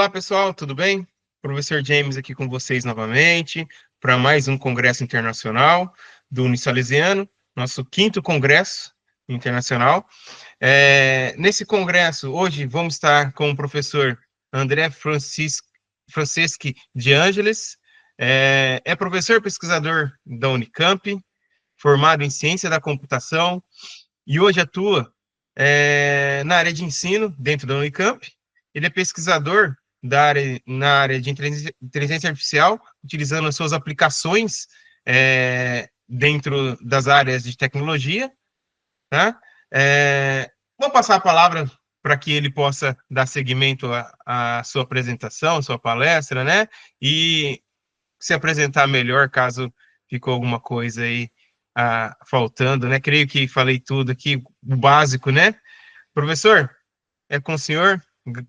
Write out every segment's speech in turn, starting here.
Olá, pessoal, tudo bem? Professor James aqui com vocês novamente para mais um congresso internacional do Unisalesiano, nosso 5º congresso internacional. Nesse congresso, hoje, vamos estar com o professor André Franceschi de Ângeles, é professor pesquisador da Unicamp, formado em ciência da computação, e hoje atua na área de ensino dentro da Unicamp. Ele é pesquisador na área de inteligência artificial, utilizando as suas aplicações dentro das áreas de tecnologia. Tá? Vou passar a palavra para que ele possa dar seguimento à sua apresentação, à sua palestra, né? E se apresentar melhor, caso ficou alguma coisa aí faltando, né? Creio que falei tudo aqui, o básico, né? Professor, é com o senhor.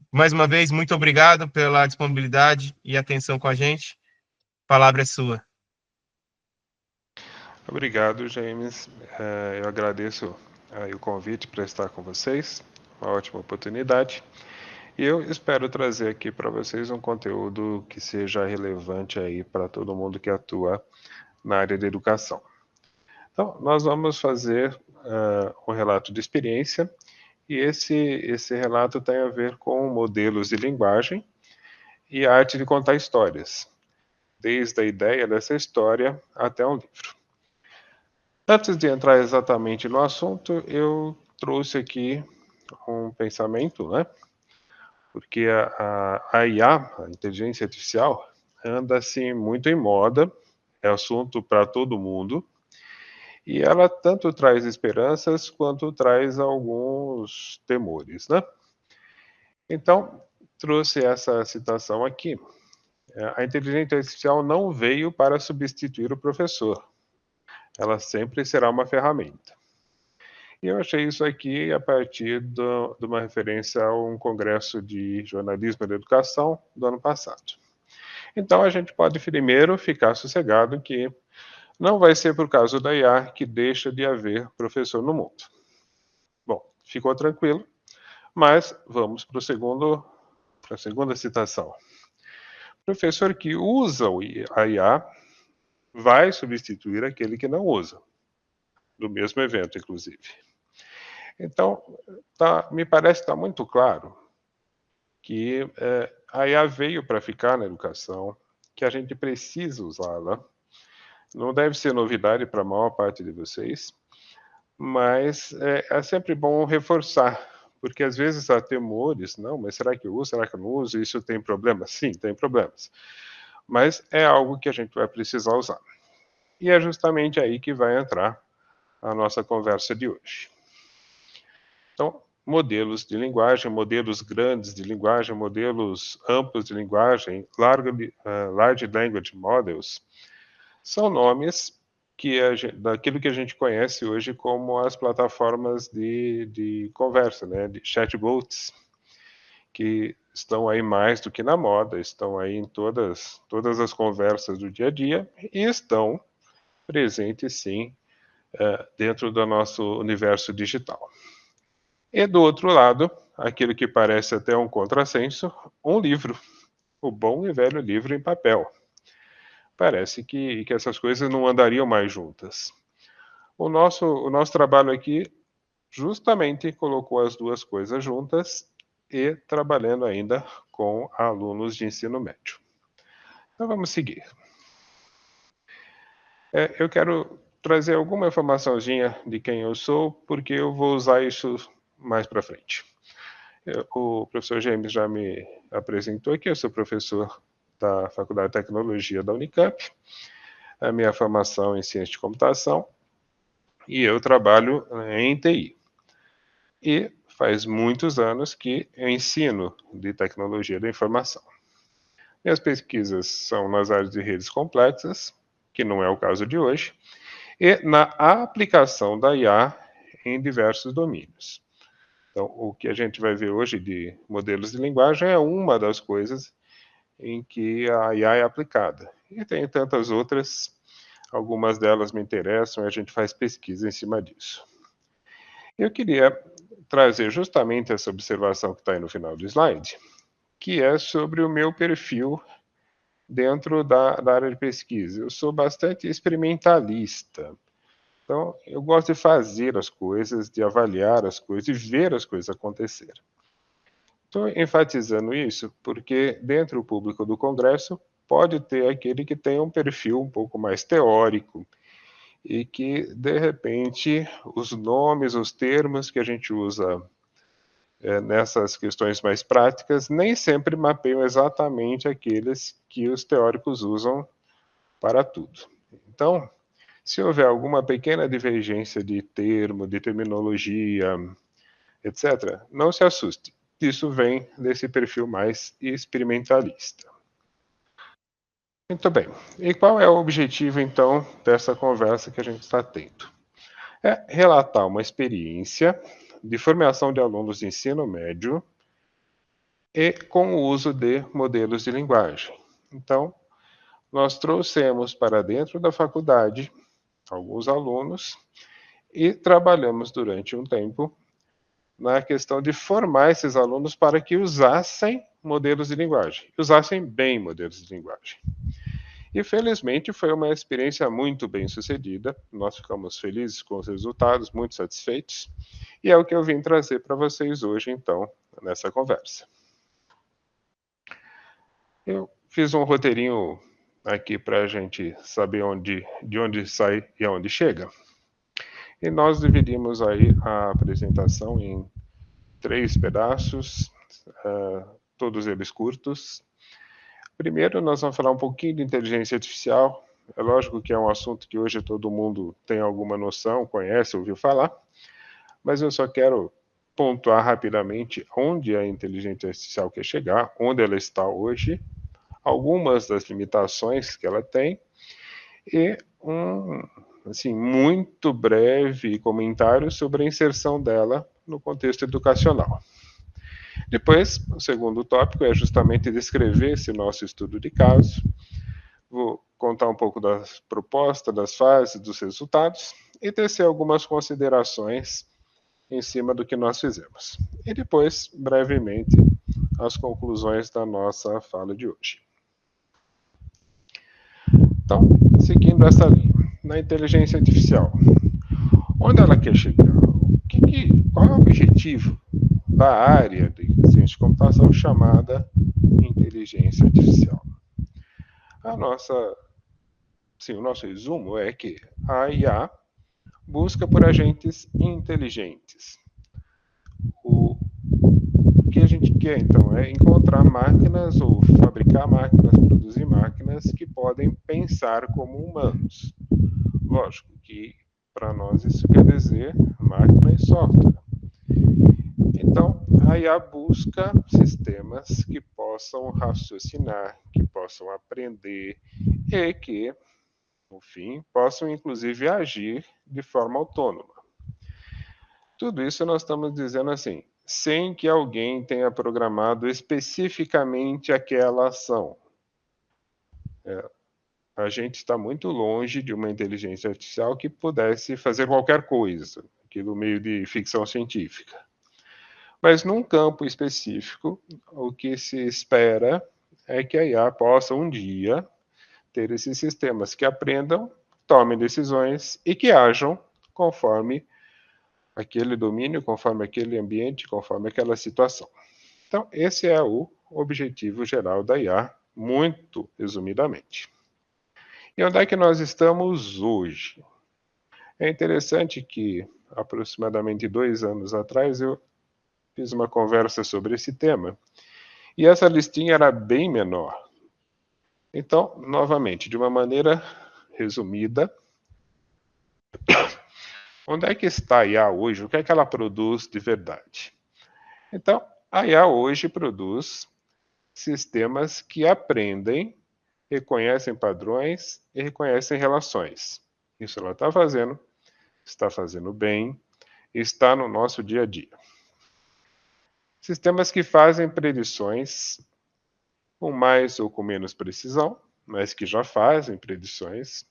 Mais uma vez, muito obrigado pela disponibilidade e atenção com a gente. A palavra é sua. Obrigado, James. Eu agradeço o convite para estar com vocês. Uma ótima oportunidade. E eu espero trazer aqui para vocês um conteúdo que seja relevante aí para todo mundo que atua na área da educação. Então, nós vamos fazer um relato de experiência, e esse relato tem a ver com modelos de linguagem e a arte de contar histórias, desde a ideia dessa história até um livro. Antes de entrar exatamente no assunto, eu trouxe aqui um pensamento, né? Porque a IA, a inteligência artificial, anda assim muito em moda, é assunto para todo mundo, e ela tanto traz esperanças quanto traz alguns temores, né? Então, trouxe essa citação aqui. A inteligência artificial não veio para substituir o professor. Ela sempre será uma ferramenta. E eu achei isso aqui a partir de uma referência a um congresso de jornalismo da educação do ano passado. Então, a gente pode primeiro ficar sossegado que não vai ser por causa da IA que deixa de haver professor no mundo. Bom, ficou tranquilo, mas vamos para a segunda citação. Professor que usa a IA vai substituir aquele que não usa, do mesmo evento, inclusive. Então, me parece que está muito claro que a IA veio para ficar na educação, que a gente precisa usá-la. Não deve ser novidade para a maior parte de vocês, mas é sempre bom reforçar, porque às vezes há temores, não, mas será que eu uso, será que eu não uso? Isso tem problemas? Sim, tem problemas. Mas é algo que a gente vai precisar usar. E é justamente aí que vai entrar a nossa conversa de hoje. Então, modelos de linguagem, modelos grandes de linguagem, modelos amplos de linguagem, Large Language Models, são nomes daquilo que a gente conhece hoje como as plataformas de conversa, né, de chatbots, que estão aí mais do que na moda, estão aí em todas as conversas do dia a dia e estão presentes, sim, dentro do nosso universo digital. E do outro lado, aquilo que parece até um contrassenso, um livro, o bom e velho livro em papel. Parece que essas coisas não andariam mais juntas. O nosso trabalho aqui justamente colocou as duas coisas juntas e trabalhando ainda com alunos de ensino médio. Então vamos seguir. Eu quero trazer alguma informaçãozinha de quem eu sou, porque eu vou usar isso mais para frente. O professor James já me apresentou aqui, eu sou professor da Faculdade de Tecnologia da Unicamp, a minha formação em ciência de computação, e eu trabalho em TI. E faz muitos anos que eu ensino de tecnologia da informação. Minhas pesquisas são nas áreas de redes complexas, que não é o caso de hoje, e na aplicação da IA em diversos domínios. Então, o que a gente vai ver hoje de modelos de linguagem é uma das coisas em que a IA é aplicada. E tem tantas outras, algumas delas me interessam e a gente faz pesquisa em cima disso. Eu queria trazer justamente essa observação que está aí no final do slide, que é sobre o meu perfil dentro da área de pesquisa. Eu sou bastante experimentalista. Então, eu gosto de fazer as coisas, de avaliar as coisas, de ver as coisas acontecer. Estou enfatizando isso porque, dentro do público do Congresso, pode ter aquele que tem um perfil um pouco mais teórico e que, de repente, os nomes, os termos que a gente usa nessas questões mais práticas nem sempre mapeiam exatamente aqueles que os teóricos usam para tudo. Então, se houver alguma pequena divergência de termo, de terminologia, etc., não se assuste. Isso vem desse perfil mais experimentalista. Muito bem. E qual é o objetivo, então, dessa conversa que a gente está tendo? É relatar uma experiência de formação de alunos de ensino médio e com o uso de modelos de linguagem. Então, nós trouxemos para dentro da faculdade alguns alunos e trabalhamos durante um tempo na questão de formar esses alunos para que usassem modelos de linguagem, usassem bem modelos de linguagem. E felizmente foi uma experiência muito bem sucedida, nós ficamos felizes com os resultados, muito satisfeitos, e é o que eu vim trazer para vocês hoje, então, nessa conversa. Eu fiz um roteirinho aqui para a gente saber de onde sai e aonde chega. E nós dividimos aí a apresentação em 3 pedaços, todos eles curtos. Primeiro, nós vamos falar um pouquinho de inteligência artificial. É lógico que é um assunto que hoje todo mundo tem alguma noção, conhece, ouviu falar, mas eu só quero pontuar rapidamente onde a inteligência artificial quer chegar, onde ela está hoje, algumas das limitações que ela tem e assim, muito breve comentário sobre a inserção dela no contexto educacional. Depois, o segundo tópico é justamente descrever esse nosso estudo de caso. Vou contar um pouco das propostas, das fases, dos resultados e tecer algumas considerações em cima do que nós fizemos. E depois, brevemente, as conclusões da nossa fala de hoje. Então, seguindo essa linha, na inteligência artificial, onde ela quer chegar? Qual é o objetivo da área de ciência de computação chamada inteligência artificial? O nosso resumo é que a IA busca por agentes inteligentes. O que a gente quer, então, é encontrar máquinas ou fabricar máquinas, produzir máquinas que podem pensar como humanos. Lógico que, para nós, isso quer dizer máquina e software. Então, a IA busca sistemas que possam raciocinar, que possam aprender e que, no fim, possam, inclusive, agir de forma autônoma. Tudo isso nós estamos dizendo assim, sem que alguém tenha programado especificamente aquela ação. A gente está muito longe de uma inteligência artificial que pudesse fazer qualquer coisa, aquilo meio de ficção científica. Mas num campo específico, o que se espera é que a IA possa um dia ter esses sistemas que aprendam, tomem decisões e que ajam conforme aquele domínio, conforme aquele ambiente, conforme aquela situação. Então, esse é o objetivo geral da IA, muito resumidamente. E onde é que nós estamos hoje? É interessante que, aproximadamente 2 anos atrás, eu fiz uma conversa sobre esse tema, e essa listinha era bem menor. Então, novamente, de uma maneira resumida, onde é que está a IA hoje? O que é que ela produz de verdade? Então, a IA hoje produz sistemas que aprendem, reconhecem padrões e reconhecem relações. Isso ela está fazendo bem, está no nosso dia a dia. Sistemas que fazem predições com mais ou com menos precisão, mas que já fazem predições,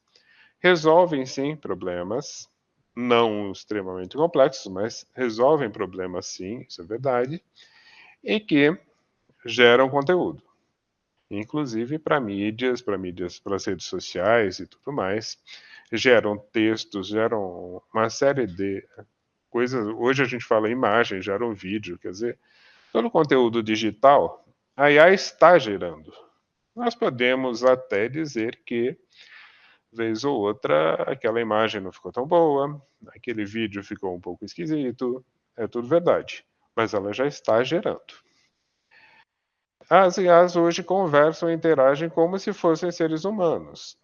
resolvem sim problemas, não extremamente complexos, mas resolvem problemas sim, isso é verdade, e que geram conteúdo, inclusive para mídias, para as redes sociais e tudo mais, geram textos, geram uma série de coisas. Hoje a gente fala imagem, geram vídeo, quer dizer, todo o conteúdo digital, a IA está gerando. Nós podemos até dizer que, vez ou outra, aquela imagem não ficou tão boa, aquele vídeo ficou um pouco esquisito, é tudo verdade, mas ela já está gerando. As IAs hoje conversam e interagem como se fossem seres humanos.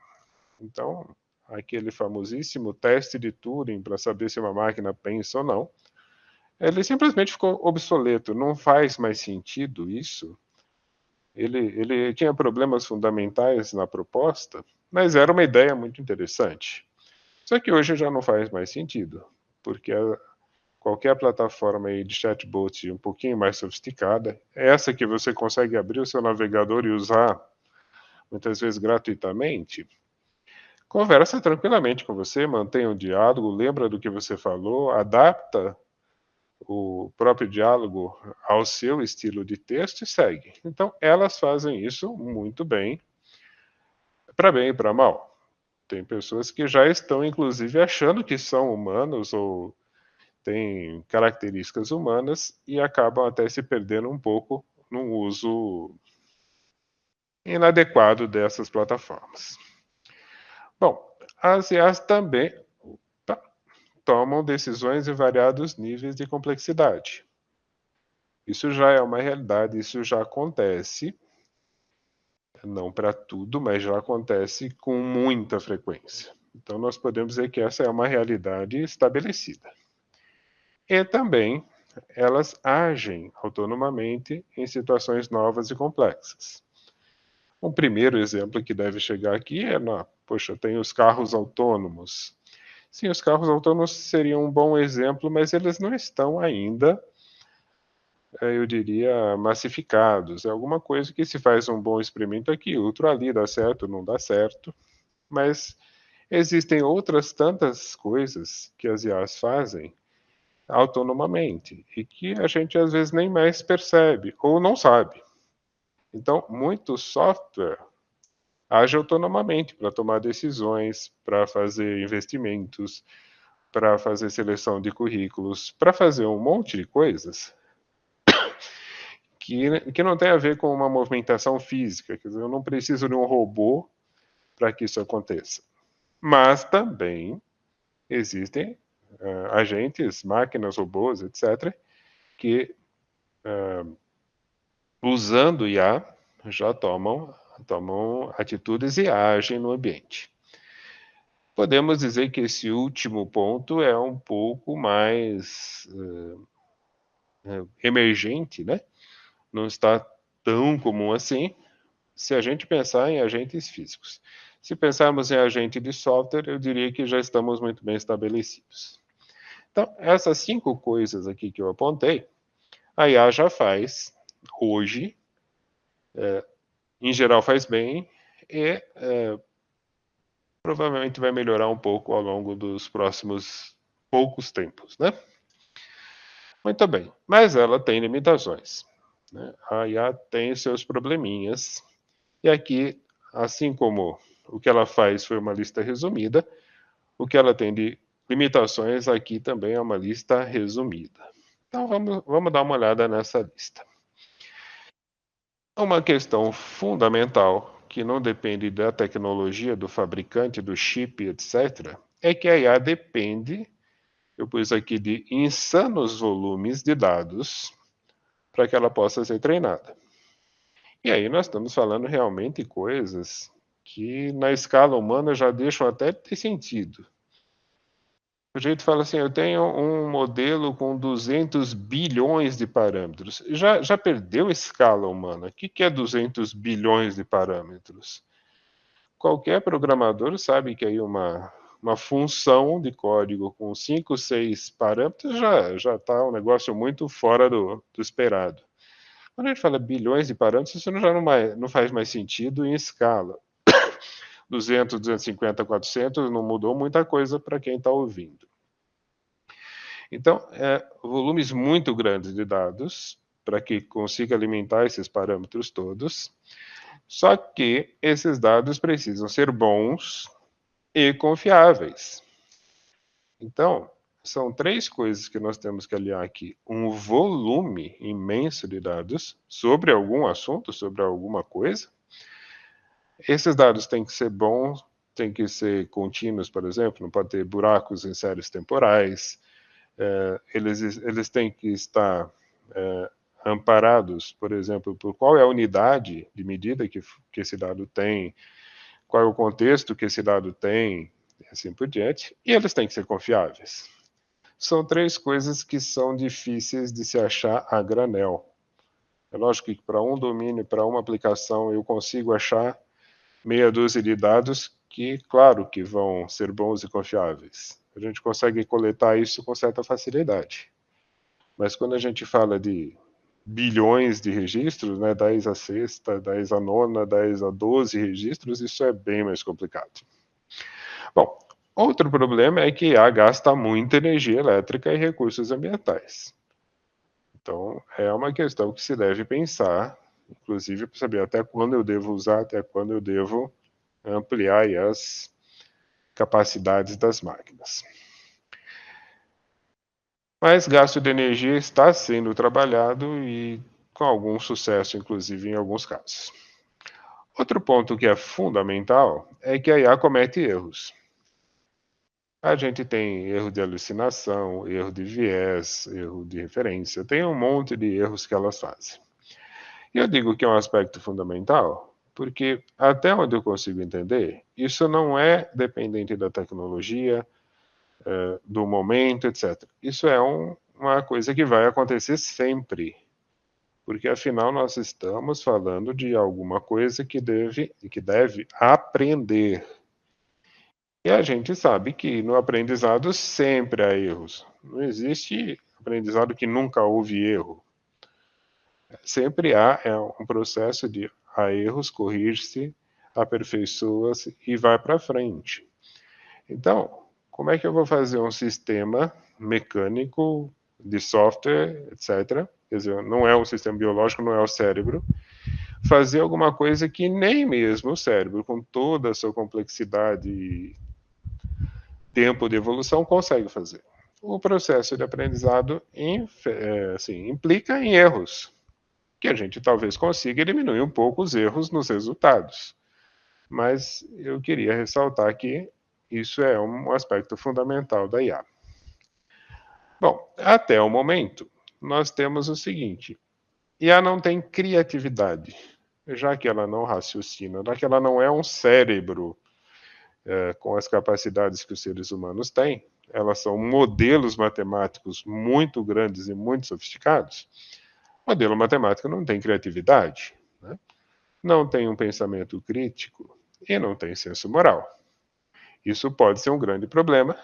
Então, aquele famosíssimo teste de Turing para saber se uma máquina pensa ou não, ele simplesmente ficou obsoleto, não faz mais sentido isso. Ele tinha problemas fundamentais na proposta, mas era uma ideia muito interessante. Só que hoje já não faz mais sentido, porque qualquer plataforma aí de chatbot um pouquinho mais sofisticada, essa que você consegue abrir o seu navegador e usar muitas vezes gratuitamente, conversa tranquilamente com você, mantém um diálogo, lembra do que você falou, adapta o próprio diálogo ao seu estilo de texto e segue. Então, elas fazem isso muito bem e para mal. Tem pessoas que já estão, inclusive, achando que são humanos ou têm características humanas e acabam até se perdendo um pouco no uso inadequado dessas plataformas. Bom, as IAs também tomam decisões em variados níveis de complexidade. Isso já é uma realidade, isso já acontece, não para tudo, mas já acontece com muita frequência. Então, nós podemos dizer que essa é uma realidade estabelecida. E também elas agem autonomamente em situações novas e complexas. Um primeiro exemplo que deve chegar aqui é, poxa, tem os carros autônomos. Sim, os carros autônomos seriam um bom exemplo, mas eles não estão ainda, eu diria, massificados. É alguma coisa que se faz um bom experimento aqui, outro ali, dá certo, não dá certo. Mas existem outras tantas coisas que as IAs fazem autonomamente e que a gente às vezes nem mais percebe ou não sabe. Então, muito software age autonomamente para tomar decisões, para fazer investimentos, para fazer seleção de currículos, para fazer um monte de coisas que não tem a ver com uma movimentação física. Quer dizer, eu não preciso de um robô para que isso aconteça. Mas também existem agentes, máquinas, robôs, etc., que, usando IA, já tomam atitudes e agem no ambiente. Podemos dizer que esse último ponto é um pouco mais emergente, né? Não está tão comum assim, se a gente pensar em agentes físicos. Se pensarmos em agente de software, eu diria que já estamos muito bem estabelecidos. Então, essas 5 coisas aqui que eu apontei, a IA já faz hoje, em geral faz bem, e provavelmente vai melhorar um pouco ao longo dos próximos poucos tempos, né? Muito bem, mas ela tem limitações, né? A IA tem seus probleminhas, e aqui, assim como o que ela faz foi uma lista resumida, o que ela tem de limitações aqui também é uma lista resumida. Então vamos dar uma olhada nessa lista. Uma questão fundamental, que não depende da tecnologia, do fabricante, do chip, etc., é que a IA depende, eu pus aqui, de insanos volumes de dados para que ela possa ser treinada. E aí nós estamos falando realmente coisas que na escala humana já deixam até de ter sentido. O jeito fala assim, eu tenho um modelo com 200 bilhões de parâmetros. Já perdeu escala humana. O que é 200 bilhões de parâmetros? Qualquer programador sabe que aí uma função de código com 5, 6 parâmetros já está um negócio muito fora do esperado. Quando a gente fala bilhões de parâmetros, isso já não faz mais sentido em escala. 200, 250, 400 não mudou muita coisa para quem está ouvindo. Então, volumes muito grandes de dados para que consiga alimentar esses parâmetros todos. Só que esses dados precisam ser bons e confiáveis. Então, são três coisas que nós temos que aliar aqui. Um volume imenso de dados sobre algum assunto, sobre alguma coisa. Esses dados têm que ser bons, têm que ser contínuos, por exemplo, não pode ter buracos em séries temporais. Eles têm que estar amparados, por exemplo, por qual é a unidade de medida que esse dado tem, qual é o contexto que esse dado tem, e assim por diante, e eles têm que ser confiáveis. São três coisas que são difíceis de se achar a granel. É lógico que para um domínio, para uma aplicação, eu consigo achar meia dúzia de dados que, claro, que vão ser bons e confiáveis. A gente consegue coletar isso com certa facilidade. Mas quando a gente fala de bilhões de registros, né, 10 a sexta, 10 a nona, 10 a 12 registros, isso é bem mais complicado. Bom, outro problema é que IA gasta muita energia elétrica e recursos ambientais. Então, é uma questão que se deve pensar, inclusive para saber até quando eu devo usar, até quando eu devo ampliar as capacidades das máquinas. Mas gasto de energia está sendo trabalhado e com algum sucesso, inclusive em alguns casos. Outro ponto que é fundamental é que a IA comete erros. A gente tem erro de alucinação, erro de viés, erro de referência, tem um monte de erros que elas fazem. E eu digo que é um aspecto fundamental, porque até onde eu consigo entender, isso não é dependente da tecnologia, do momento, etc. Isso é uma coisa que vai acontecer sempre, porque afinal nós estamos falando de alguma coisa que deve aprender. E a gente sabe que no aprendizado sempre há erros. Não existe aprendizado que nunca houve erro. Sempre há um processo de há erros, corrige-se, aperfeiçoa-se e vai para frente. Então, como é que eu vou fazer um sistema mecânico, de software, etc. Quer dizer, não é um sistema biológico, não é o cérebro. Fazer alguma coisa que nem mesmo o cérebro, com toda a sua complexidade e tempo de evolução, consegue fazer. O processo de aprendizado implica em erros, que a gente talvez consiga diminuir um pouco os erros nos resultados. Mas eu queria ressaltar que isso é um aspecto fundamental da IA. Bom, até o momento, nós temos o seguinte: IA não tem criatividade, já que ela não raciocina, já que ela não é um cérebro com as capacidades que os seres humanos têm, elas são modelos matemáticos muito grandes e muito sofisticados. O modelo matemático não tem criatividade, né? Não tem um pensamento crítico e não tem senso moral. Isso pode ser um grande problema.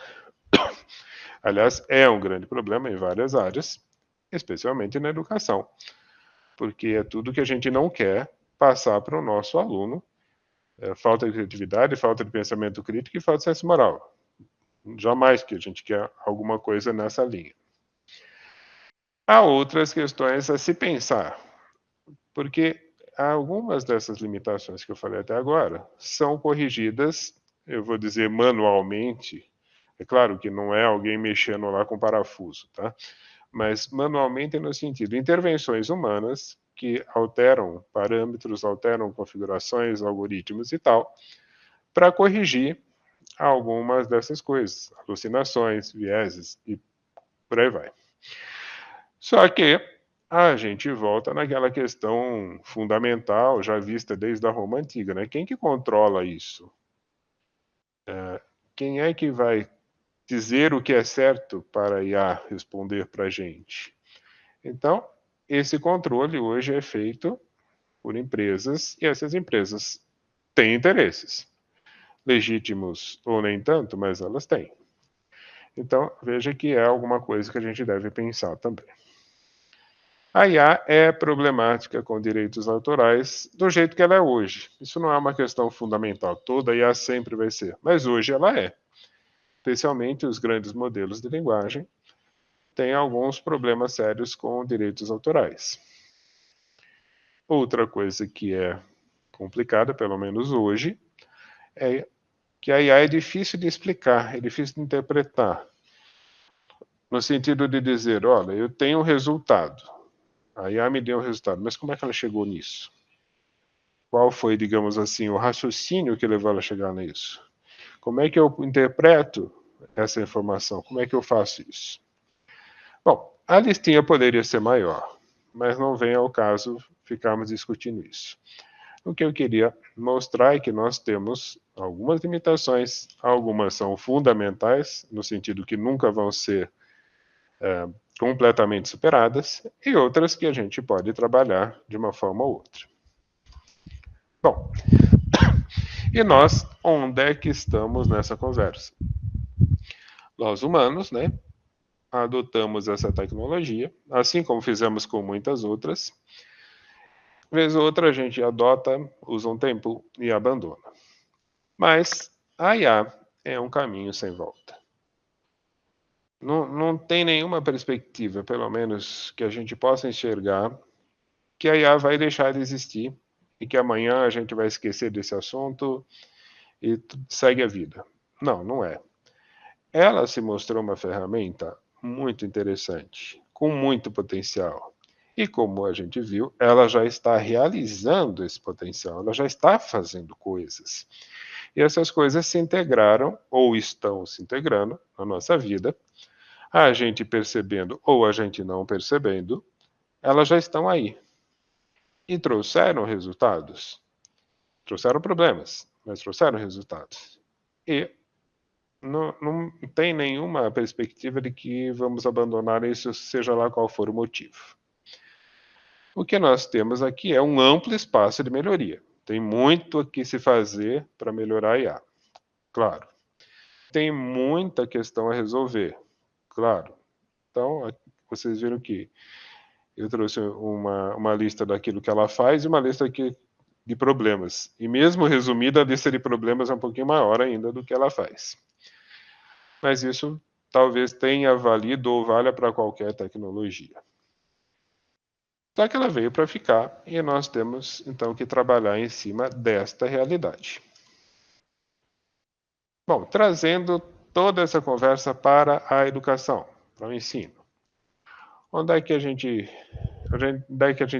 Aliás, é um grande problema em várias áreas, especialmente na educação, porque é tudo que a gente não quer passar para o nosso aluno. Falta de criatividade, falta de pensamento crítico e falta de senso moral. Jamais que a gente quer alguma coisa nessa linha. Há outras questões a se pensar, porque algumas dessas limitações que eu falei até agora são corrigidas, eu vou dizer manualmente. É claro que não é alguém mexendo lá com parafuso, tá? Mas manualmente no sentido de intervenções humanas que alteram parâmetros, alteram configurações, algoritmos e tal, para corrigir algumas dessas coisas, alucinações, vieses e por aí vai. Só que a gente volta naquela questão fundamental, já vista desde a Roma Antiga, né? Quem que controla isso? Quem é que vai dizer o que é certo para a IA responder para a gente? Então, esse controle hoje é feito por empresas e essas empresas têm interesses. Legítimos ou nem tanto, mas elas têm. Então, veja que é alguma coisa que a gente deve pensar também. A IA é problemática com direitos autorais do jeito que ela é hoje. Isso não é uma questão fundamental. Toda IA sempre vai ser. Mas hoje ela é. Especialmente os grandes modelos de linguagem têm alguns problemas sérios com direitos autorais. Outra coisa que é complicada, pelo menos hoje, é que a IA é difícil de explicar, é difícil de interpretar. No sentido de dizer, olha, eu tenho um resultado. A IA me deu um resultado, mas como é que ela chegou nisso? Qual foi, digamos assim, o raciocínio que levou ela a chegar nisso? Como é que eu interpreto essa informação? Como é que eu faço isso? Bom, a listinha poderia ser maior, mas não vem ao caso ficarmos discutindo isso. O que eu queria mostrar é que nós temos algumas limitações, algumas são fundamentais, no sentido que nunca vão ser completamente superadas, e outras que a gente pode trabalhar de uma forma ou outra. Bom, e nós, onde é que estamos nessa conversa? Nós humanos, né, adotamos essa tecnologia, assim como fizemos com muitas outras. Vez ou outra a gente adota, usa um tempo e abandona. Mas a IA é um caminho sem volta. Não tem nenhuma perspectiva, pelo menos que a gente possa enxergar, que a IA vai deixar de existir e que amanhã a gente vai esquecer desse assunto e segue a vida. Não, não é. Ela se mostrou uma ferramenta muito interessante, com muito potencial. E como a gente viu, ela já está realizando esse potencial, ela já está fazendo coisas. E essas coisas se integraram, ou estão se integrando na nossa vida, a gente percebendo ou a gente não percebendo, elas já estão aí. E trouxeram resultados. Trouxeram problemas, mas trouxeram resultados. E não tem nenhuma perspectiva de que vamos abandonar isso, seja lá qual for o motivo. O que nós temos aqui é um amplo espaço de melhoria. Tem muito a que se fazer para melhorar a IA. Claro. Tem muita questão a resolver. Claro. Então, vocês viram que eu trouxe uma lista daquilo que ela faz e uma lista aqui de problemas. E mesmo resumida, a lista de problemas é um pouquinho maior ainda do que ela faz. Mas isso talvez tenha valido ou valha para qualquer tecnologia. Só que ela veio para ficar e nós temos então que trabalhar em cima desta realidade. Bom, trazendo toda essa conversa para a educação, para o ensino. Onde é que a gente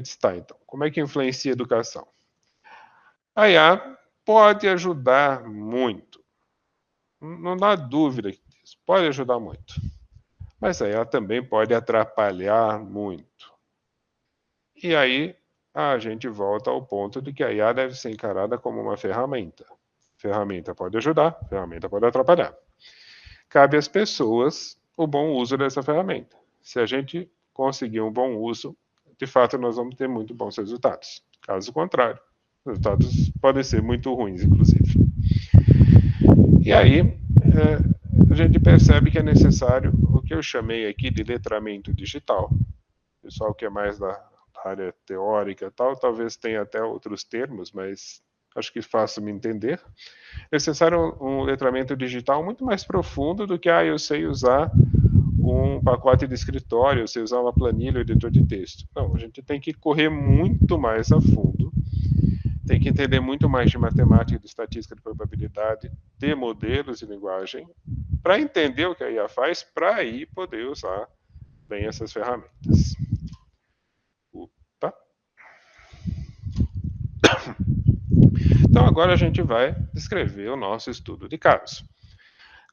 está então? Como é que influencia a educação? A IA pode ajudar muito. Não dá dúvida disso. Pode ajudar muito. Mas a IA também pode atrapalhar muito. E aí a gente volta ao ponto de que a IA deve ser encarada como uma ferramenta. Ferramenta pode ajudar, ferramenta pode atrapalhar. Cabe às pessoas o bom uso dessa ferramenta. Se a gente conseguir um bom uso, de fato nós vamos ter muito bons resultados. Caso contrário, os resultados podem ser muito ruins, inclusive. E aí a gente percebe que é necessário o que eu chamei aqui de letramento digital. O pessoal que é mais da área teórica e tal, talvez tenha até outros termos, mas acho que fácil me entender. É necessário um letramento digital muito mais profundo do que eu sei usar um pacote de escritório, eu sei usar uma planilha, um editor de texto. Não, a gente tem que correr muito mais a fundo, tem que entender muito mais de matemática, de estatística, de probabilidade, de modelos de linguagem, para entender o que a IA faz, para aí poder usar bem essas ferramentas. Opa. Então agora a gente vai descrever o nosso estudo de caso.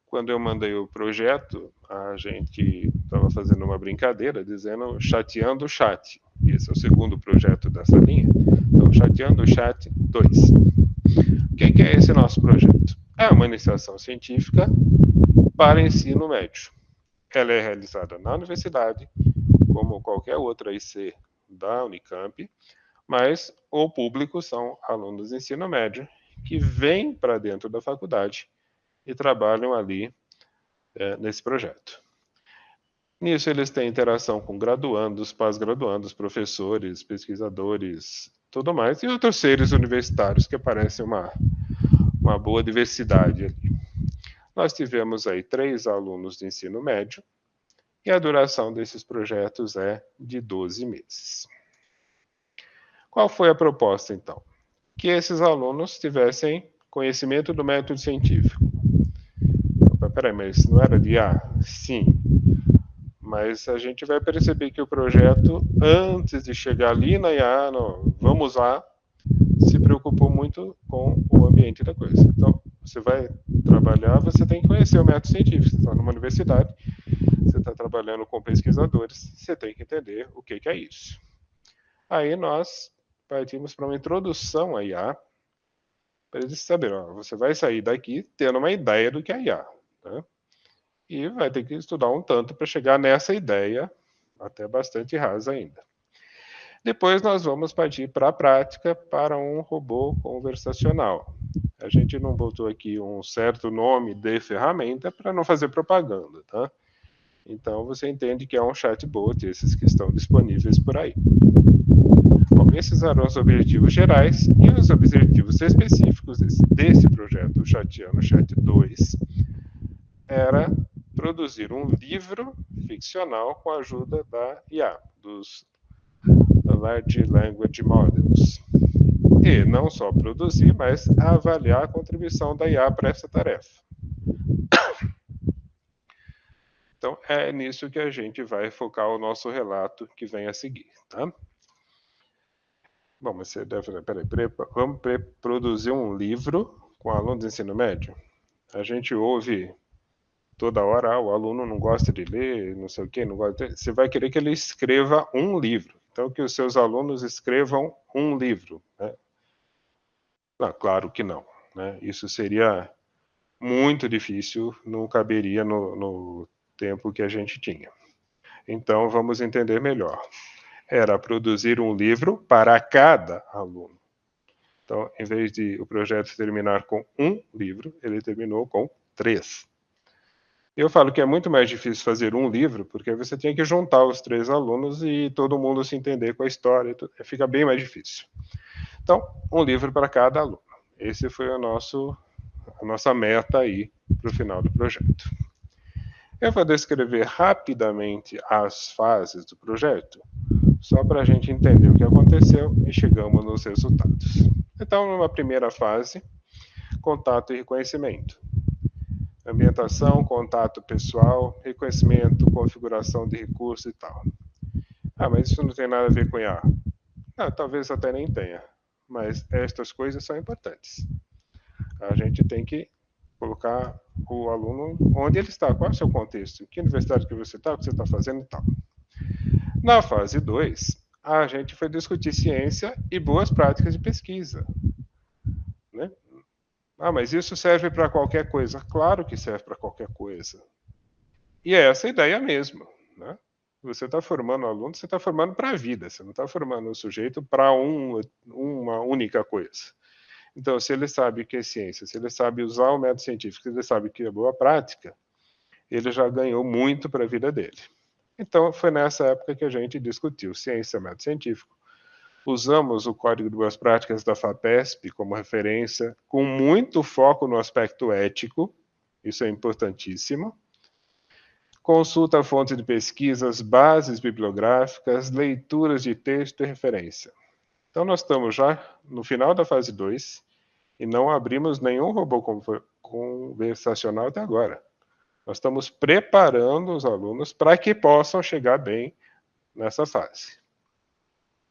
Quando eu mandei o projeto, a gente estava fazendo uma brincadeira, dizendo chateando o chat. Esse é o segundo projeto dessa linha. Então, chateando o chat 2. O que é esse nosso projeto? É uma iniciação científica para ensino médio. Ela é realizada na universidade, como qualquer outra IC da Unicamp, mas o público são alunos de ensino médio que vêm para dentro da faculdade e trabalham ali nesse projeto. Nisso eles têm interação com graduandos, pós-graduandos, professores, pesquisadores, tudo mais, e outros seres universitários que aparecem uma boa diversidade ali. Nós tivemos aí 3 alunos de ensino médio e a duração desses projetos é de 12 meses. Qual foi a proposta, então? Que esses alunos tivessem conhecimento do método científico. Peraí, mas não era de IA? Sim. Mas a gente vai perceber que o projeto, antes de chegar ali na IA, vamos lá, se preocupou muito com o ambiente da coisa. Então, você vai trabalhar, você tem que conhecer o método científico. Você está numa universidade, você está trabalhando com pesquisadores, você tem que entender o que é isso. Aí nós partimos para uma introdução à IA, para eles saberem, ó, você vai sair daqui tendo uma ideia do que é IA, tá? E vai ter que estudar um tanto para chegar nessa ideia, até bastante rasa ainda. Depois nós vamos partir para a prática, para um robô conversacional. A gente não botou aqui um certo nome de ferramenta para não fazer propaganda, tá? Então você entende que é um chatbot, esses que estão disponíveis por aí. Bom, esses eram os objetivos gerais e os objetivos específicos desse projeto, o Chatiano Chat 2, era produzir um livro ficcional com a ajuda da IA, dos Large Language Models. E não só produzir, mas avaliar a contribuição da IA para essa tarefa. Então, é nisso que a gente vai focar o nosso relato que vem a seguir, tá? Bom, mas você deve... Peraí, vamos produzir um livro com aluno de ensino médio? A gente ouve toda hora, o aluno não gosta de ler, não sei o quê, não gosta de... Você vai querer que ele escreva um livro. Então, que os seus alunos escrevam um livro, né? Não, claro que não, né? Isso seria muito difícil, não caberia no tempo que a gente tinha. Então, vamos entender melhor. Era produzir um livro para cada aluno. Então, em vez de o projeto terminar com um livro, ele terminou com 3. Eu falo que é muito mais difícil fazer um livro, porque você tem que juntar os 3 alunos e todo mundo se entender com a história, fica bem mais difícil. Então, um livro para cada aluno. Esse foi a nossa meta aí para o final do projeto. Eu vou descrever rapidamente as fases do projeto, só para a gente entender o que aconteceu e chegamos nos resultados. Então, numa primeira fase, contato e reconhecimento. Ambientação, contato pessoal, reconhecimento, configuração de recurso e tal. Ah, mas isso não tem nada a ver com IA. Ah, talvez até nem tenha, mas estas coisas são importantes. A gente tem que colocar o aluno onde ele está, qual é o seu contexto, que universidade que você está, o que você está fazendo e tal. Na fase 2, a gente foi discutir ciência e boas práticas de pesquisa, né? Ah, mas isso serve para qualquer coisa. Claro que serve para qualquer coisa. E é essa a ideia mesmo, né? Você está formando o aluno, você está formando para a vida, você não está formando o sujeito para uma única coisa. Então, se ele sabe o que é ciência, se ele sabe usar o método científico, se ele sabe o que é boa prática, ele já ganhou muito para a vida dele. Então, foi nessa época que a gente discutiu ciência e método científico. Usamos o Código de Boas Práticas da FAPESP como referência, com muito foco no aspecto ético, isso é importantíssimo. Consulta a fontes de pesquisas, bases bibliográficas, leituras de texto e referência. Então, nós estamos já no final da fase 2 e não abrimos nenhum robô conversacional até agora. Nós estamos preparando os alunos para que possam chegar bem nessa fase.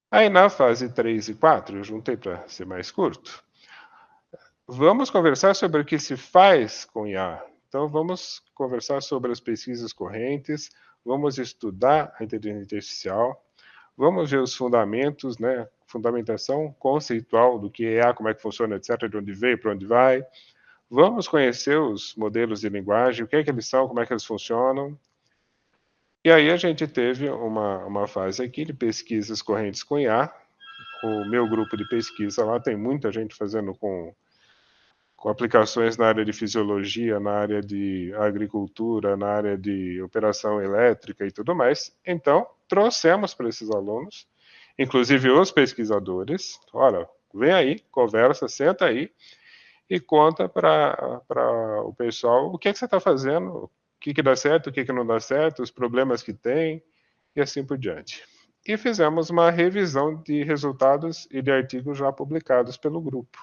Aí, na fase 3 e 4, eu juntei para ser mais curto, vamos conversar sobre o que se faz com IA. Então, vamos conversar sobre as pesquisas correntes, vamos estudar a inteligência artificial, vamos ver os fundamentos, né? Fundamentação conceitual do que é, como é que funciona, etc., de onde veio, para onde vai. Vamos conhecer os modelos de linguagem, o que é que eles são, como é que eles funcionam. E aí a gente teve uma fase aqui de pesquisas correntes com IA. O meu grupo de pesquisa lá tem muita gente fazendo com aplicações na área de fisiologia, na área de agricultura, na área de operação elétrica e tudo mais. Então, trouxemos para esses alunos, inclusive os pesquisadores, olha, vem aí, conversa, senta aí e conta para o pessoal o que é que você está fazendo, o que dá certo, o que não dá certo, os problemas que tem e assim por diante. e fizemos uma revisão de resultados e de artigos já publicados pelo grupo.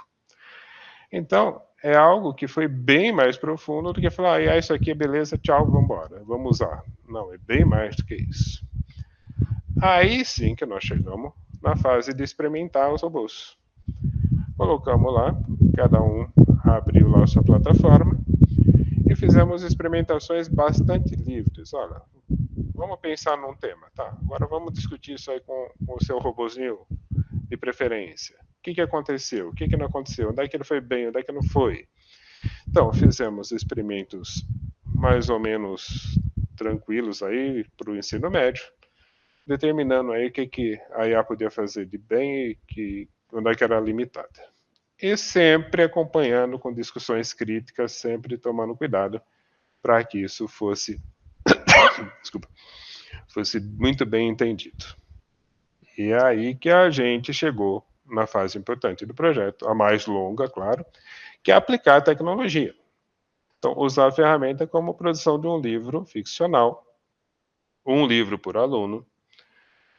Então, é algo que foi bem mais profundo do que falar, isso aqui é beleza, tchau, vamos embora, vamos usar. Não, é bem mais do que isso. Aí sim que nós chegamos na fase de experimentar os robôs. Colocamos lá, cada um abriu lá a sua plataforma e fizemos experimentações bastante livres. Olha, vamos pensar num tema, tá? Agora vamos discutir isso aí com o seu robozinho de preferência. O que aconteceu? O que não aconteceu? Onde é que ele foi bem? Onde é que não foi? Então, fizemos experimentos mais ou menos tranquilos aí para o ensino médio, determinando aí o que a IA podia fazer de bem e onde é que era limitada. E sempre acompanhando com discussões críticas, sempre tomando cuidado para que isso fosse, fosse muito bem entendido. E é aí que a gente chegou na fase importante do projeto, a mais longa, claro, que é aplicar a tecnologia. Então, usar a ferramenta como produção de um livro ficcional, um livro por aluno,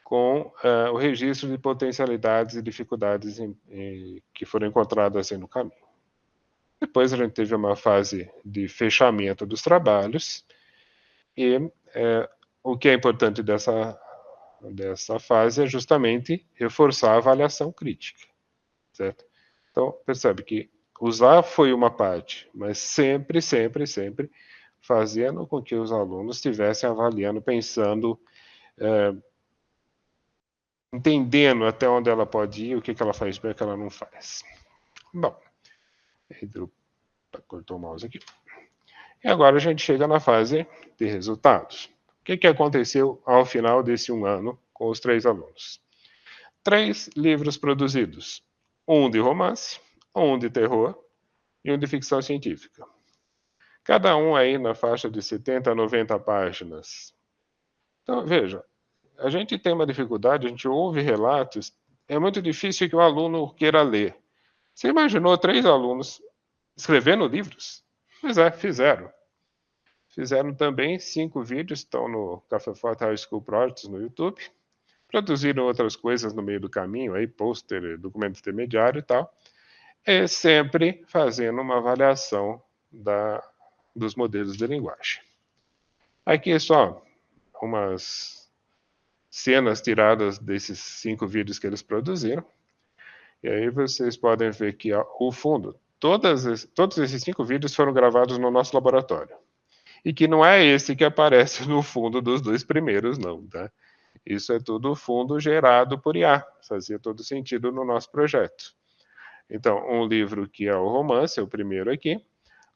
com o registro de potencialidades e dificuldades que foram encontradas no caminho. Depois a gente teve uma fase de fechamento dos trabalhos e o que é importante dessa fase é justamente reforçar a avaliação crítica, certo? Então, percebe que usar foi uma parte, mas sempre, sempre, sempre fazendo com que os alunos estivessem avaliando, pensando, entendendo até onde ela pode ir, o que ela faz bem e o que ela não faz. Bom, cortou o mouse aqui. E agora a gente chega na fase de resultados. O que aconteceu ao final desse 1 ano com os 3 alunos? 3 livros produzidos. Um de romance, um de terror e um de ficção científica. Cada um aí na faixa de 70 a 90 páginas. Então, veja, a gente tem uma dificuldade, a gente ouve relatos, é muito difícil que o aluno queira ler. Você imaginou 3 alunos escrevendo livros? Pois é, fizeram. Fizeram também 5 vídeos, estão no Café Forte High School Projects no YouTube. Produziram outras coisas no meio do caminho, aí pôster, documento intermediário e tal. É sempre fazendo uma avaliação dos modelos de linguagem. Aqui só umas cenas tiradas desses 5 vídeos que eles produziram. E aí vocês podem ver que o fundo, todos esses 5 vídeos foram gravados no nosso laboratório. E que não é esse que aparece no fundo dos 2 primeiros, não, tá? Isso é tudo fundo gerado por IA, fazia todo sentido no nosso projeto. Então, um livro que é o romance, é o primeiro aqui,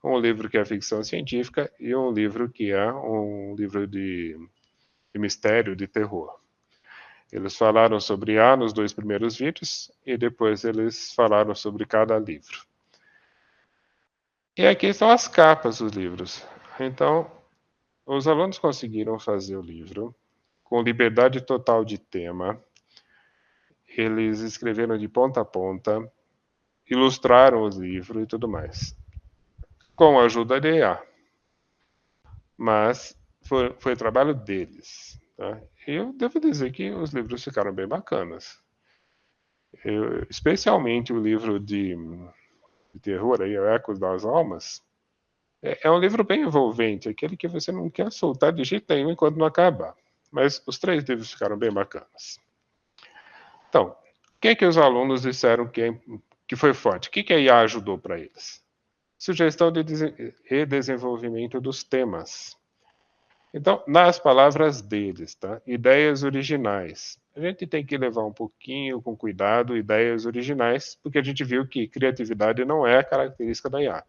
um livro que é ficção científica e um livro que é um livro de mistério, de terror. Eles falaram sobre IA nos 2 primeiros vídeos e depois eles falaram sobre cada livro. E aqui estão as capas dos livros. Então, os alunos conseguiram fazer o livro com liberdade total de tema. Eles escreveram de ponta a ponta, ilustraram o livro e tudo mais, com a ajuda de IA. Mas foi trabalho deles. Tá? E eu devo dizer que os livros ficaram bem bacanas. Especialmente o livro de terror, aí, O Ecos das Almas, é um livro bem envolvente, aquele que você não quer soltar de jeito nenhum enquanto não acabar. Mas os 3 livros ficaram bem bacanas. Então, o que os alunos disseram que foi forte? O que a IA ajudou para eles? Sugestão de redesenvolvimento dos temas. Então, nas palavras deles, tá? Ideias originais. A gente tem que levar um pouquinho com cuidado ideias originais, porque a gente viu que criatividade não é a característica da IA.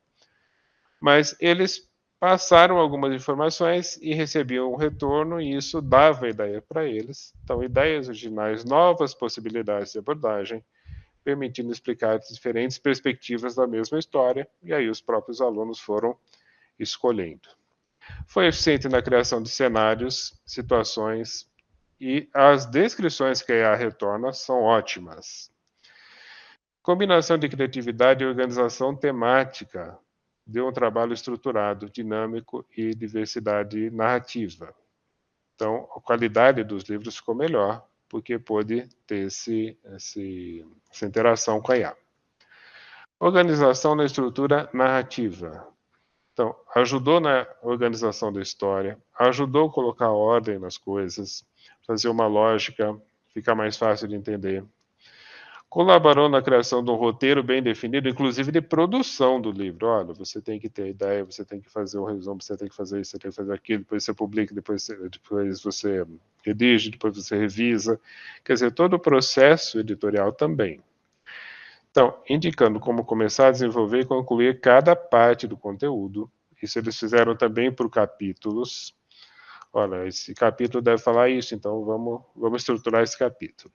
Mas eles passaram algumas informações e recebiam um retorno, e isso dava ideia para eles. Então, ideias originais, novas possibilidades de abordagem, permitindo explicar diferentes perspectivas da mesma história, e aí os próprios alunos foram escolhendo. Foi eficiente na criação de cenários, situações, e as descrições que a IA retorna são ótimas. Combinação de criatividade e organização temática deu um trabalho estruturado, dinâmico e diversidade narrativa. Então, a qualidade dos livros ficou melhor, porque pôde ter essa interação com a IA. Organização na estrutura narrativa. Então, ajudou na organização da história, ajudou a colocar ordem nas coisas, fazer uma lógica, ficar mais fácil de entender. Colaborou na criação de um roteiro bem definido, inclusive de produção do livro. Olha, você tem que ter a ideia, você tem que fazer um resumo, você tem que fazer isso, você tem que fazer aquilo, depois você publica, depois você redige, depois você revisa. Quer dizer, todo o processo editorial também. Então, indicando como começar a desenvolver e concluir cada parte do conteúdo. Isso eles fizeram também por capítulos. Olha, esse capítulo deve falar isso, então vamos estruturar esse capítulo.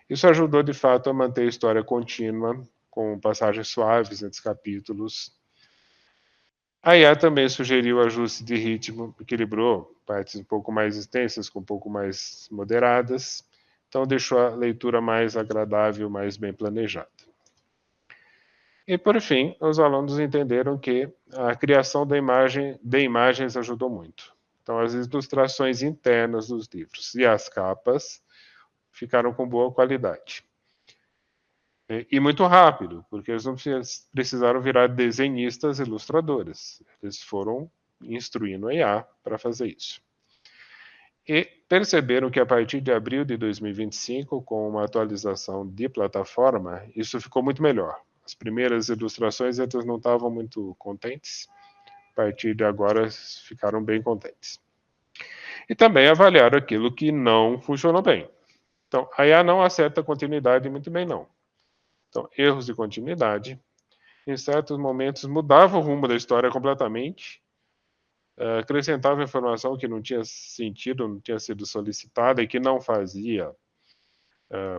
Isso ajudou, de fato, a manter a história contínua, com passagens suaves entre os capítulos. A IA também sugeriu ajuste de ritmo, equilibrou partes um pouco mais extensas com um pouco mais moderadas, então deixou a leitura mais agradável, mais bem planejada. E, por fim, os alunos entenderam que a criação de imagens ajudou muito. Então, as ilustrações internas dos livros e as capas ficaram com boa qualidade. E muito rápido, porque eles não precisaram virar desenhistas, ilustradores. Eles foram instruindo a IA para fazer isso. E perceberam que a partir de abril de 2025, com uma atualização de plataforma, isso ficou muito melhor. As primeiras ilustrações eles não estavam muito contentes. A partir de agora ficaram bem contentes. E também avaliaram aquilo que não funcionou bem. Então, a IA não acerta a continuidade muito bem, não. Então, erros de continuidade. Em certos momentos, mudava o rumo da história completamente. Acrescentava informação que não tinha sentido, não tinha sido solicitada e que não fazia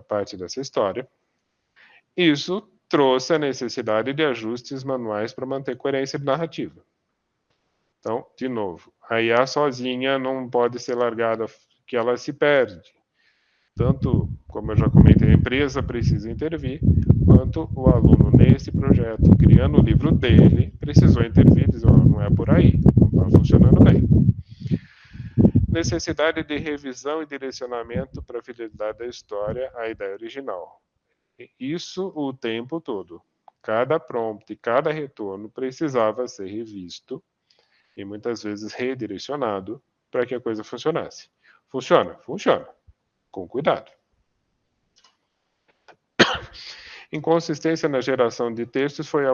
parte dessa história. Isso trouxe a necessidade de ajustes manuais para manter coerência de narrativa. Então, de novo, a IA sozinha não pode ser largada, que ela se perde. Tanto, como eu já comentei, a empresa precisa intervir, quanto o aluno nesse projeto, criando o livro dele, precisou intervir e dizer, não é por aí, não está funcionando bem. Necessidade de revisão e direcionamento para a fidelidade da história à ideia original. Isso o tempo todo. Cada prompt, cada retorno precisava ser revisto e muitas vezes redirecionado para que a coisa funcionasse. Funciona? Funciona. Com cuidado. Inconsistência na geração de textos foi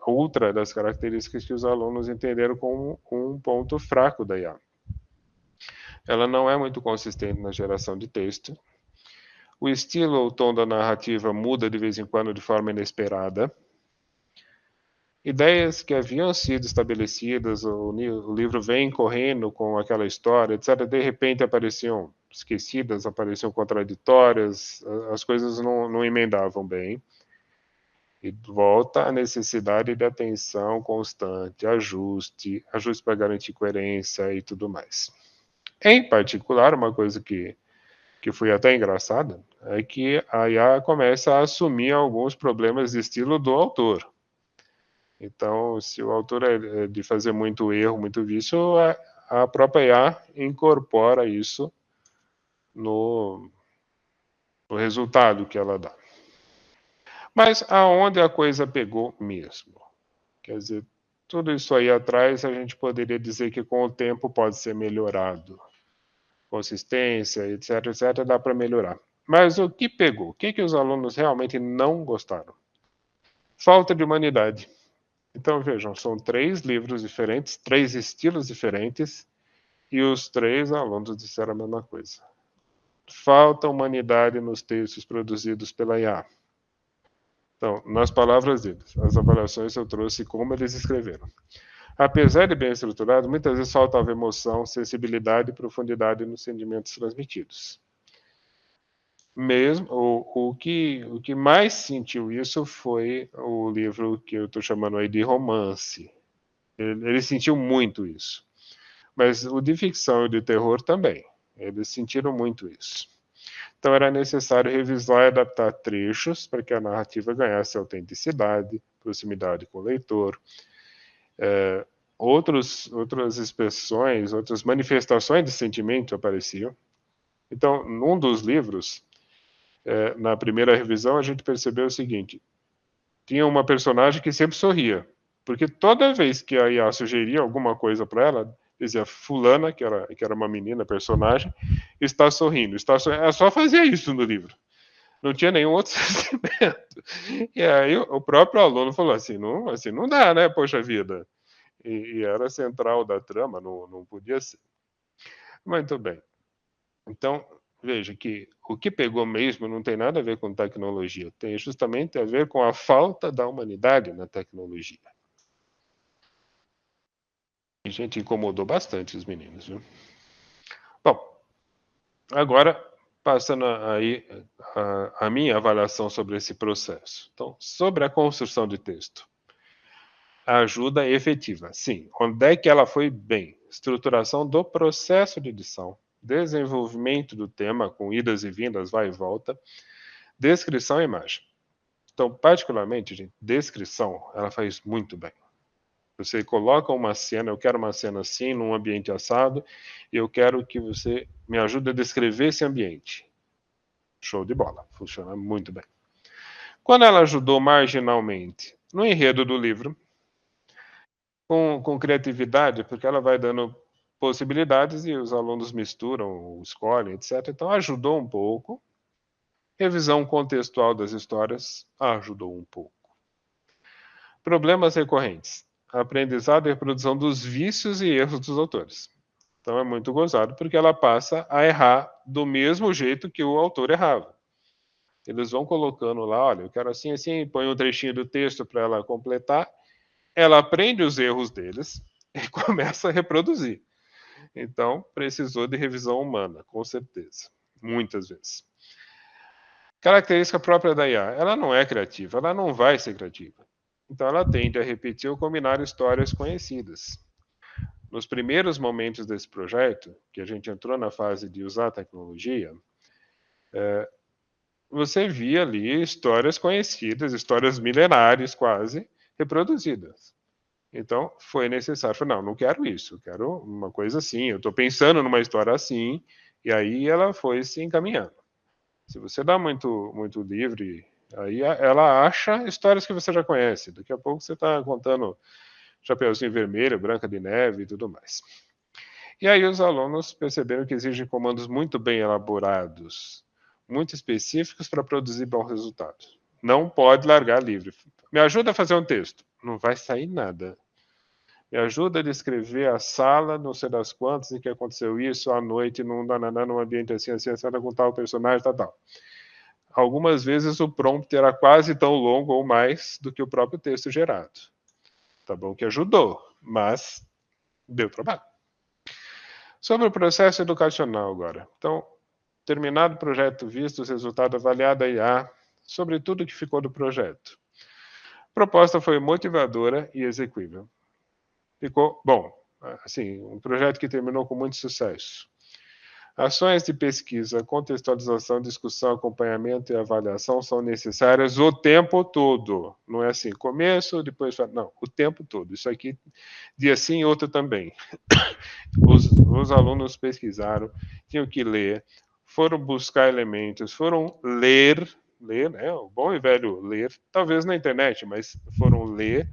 outra das características que os alunos entenderam como um ponto fraco da IA. Ela não é muito consistente na geração de texto. O estilo ou tom da narrativa muda de vez em quando de forma inesperada. Ideias que haviam sido estabelecidas, o livro vem correndo com aquela história, etc., de repente apareciam esquecidas, apareciam contraditórias, as coisas não emendavam bem. E volta a necessidade de atenção constante, ajuste para garantir coerência e tudo mais. Em particular, uma coisa que foi até engraçada, é que a IA começa a assumir alguns problemas de estilo do autor. Então, se o autor é de fazer muito erro, muito vício, a própria IA incorpora isso no resultado que ela dá. Mas aonde a coisa pegou mesmo? Quer dizer, tudo isso aí atrás a gente poderia dizer que com o tempo pode ser melhorado. Consistência, etc, etc, dá para melhorar. Mas o que pegou? O que os alunos realmente não gostaram? Falta de humanidade. Então, vejam, são 3 livros diferentes, 3 estilos diferentes, e os 3 alunos disseram a mesma coisa. Falta humanidade nos textos produzidos pela IA. Então, nas palavras deles, as avaliações eu trouxe como eles escreveram. Apesar de bem estruturado, muitas vezes faltava emoção, sensibilidade e profundidade nos sentimentos transmitidos. Mesmo o que mais sentiu isso foi o livro que eu estou chamando aí de romance. Ele sentiu muito isso. Mas o de ficção e o de terror também. Eles sentiram muito isso. Então era necessário revisar e adaptar trechos para que a narrativa ganhasse autenticidade, proximidade com o leitor. Outras expressões, outras manifestações de sentimento apareciam. Então, num dos livros, na primeira revisão, a gente percebeu o seguinte: tinha uma personagem que sempre sorria, porque toda vez que a IA sugeria alguma coisa para ela, dizia fulana, que era uma menina personagem, está sorrindo, está sorrindo. Ela só fazia isso no livro. Não tinha nenhum outro sentimento. E aí o próprio aluno falou assim não dá, né? Poxa vida. E era central da trama, não podia ser. Muito bem. Então, veja que o que pegou mesmo não tem nada a ver com tecnologia, tem justamente a ver com a falta da humanidade na tecnologia. A gente incomodou bastante os meninos, viu? Bom, agora passando aí a minha avaliação sobre esse processo. Então, sobre a construção de texto. A ajuda efetiva, sim. Onde é que ela foi bem? Estruturação do processo de edição, desenvolvimento do tema com idas e vindas, vai e volta, descrição e imagem. Então, particularmente, gente, descrição, ela faz muito bem. Você coloca uma cena, eu quero uma cena assim, num ambiente assado, e eu quero que você me ajude a descrever esse ambiente. Show de bola, funciona muito bem. Quando ela ajudou marginalmente no enredo do livro, com criatividade, porque ela vai dando possibilidades e os alunos misturam, escolhem, etc. Então ajudou um pouco. Revisão contextual das histórias ajudou um pouco. Problemas recorrentes. Aprendizado e reprodução dos vícios e erros dos autores. Então é muito gozado porque ela passa a errar do mesmo jeito que o autor errava. Eles vão colocando lá, olha, eu quero assim, assim, põe um trechinho do texto para ela completar. Ela aprende os erros deles e começa a reproduzir. Então, precisou de revisão humana, com certeza. Muitas vezes. Característica própria da IA. Ela não é criativa, ela não vai ser criativa. Então, ela tende a repetir ou combinar histórias conhecidas. Nos primeiros momentos desse projeto, que a gente entrou na fase de usar a tecnologia, você via ali histórias conhecidas, histórias milenares quase, reproduzidas. Então, foi necessário. Falei, não quero isso, eu quero uma coisa assim, eu estou pensando numa história assim, e aí ela foi se encaminhando. Se você dá muito livre, aí ela acha histórias que você já conhece. Daqui a pouco você está contando Chapeuzinho Vermelho, Branca de Neve e tudo mais. E aí os alunos perceberam que exigem comandos muito bem elaborados, muito específicos para produzir bons resultados. Não pode largar livre. Me ajuda a fazer um texto. Não vai sair nada. Me ajuda a descrever a sala, não sei das quantas, em que aconteceu isso, à noite, num ambiente assim, com tal personagem, tal. Algumas vezes o prompt era quase tão longo ou mais do que o próprio texto gerado. Tá bom que ajudou, mas deu trabalho. Sobre o processo educacional agora. Então, terminado o projeto, visto os resultados, avaliada a IA, sobre tudo que ficou do projeto. A proposta foi motivadora e execuível. Ficou bom, assim, um projeto que terminou com muito sucesso. Ações de pesquisa, contextualização, discussão, acompanhamento e avaliação são necessárias o tempo todo. Não é assim, começo, depois... Não, o tempo todo. Isso aqui, dia sim, outro também. Os alunos pesquisaram, tinham que ler, foram buscar elementos, foram ler, né, o bom e velho ler, talvez na internet, mas foram ler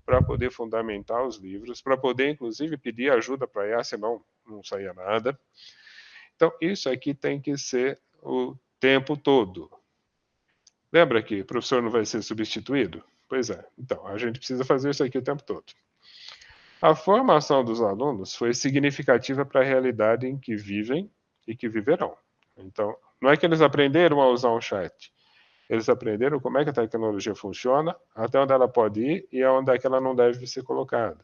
para poder fundamentar os livros, para poder, inclusive, pedir ajuda para a IA, senão não saía nada. Então, isso aqui tem que ser o tempo todo. Lembra que o professor não vai ser substituído? Pois é. Então, a gente precisa fazer isso aqui o tempo todo. A formação dos alunos foi significativa para a realidade em que vivem e que viverão. Então, não é que eles aprenderam a usar um chat. Eles aprenderam como é que a tecnologia funciona, até onde ela pode ir e aonde é que ela não deve ser colocada.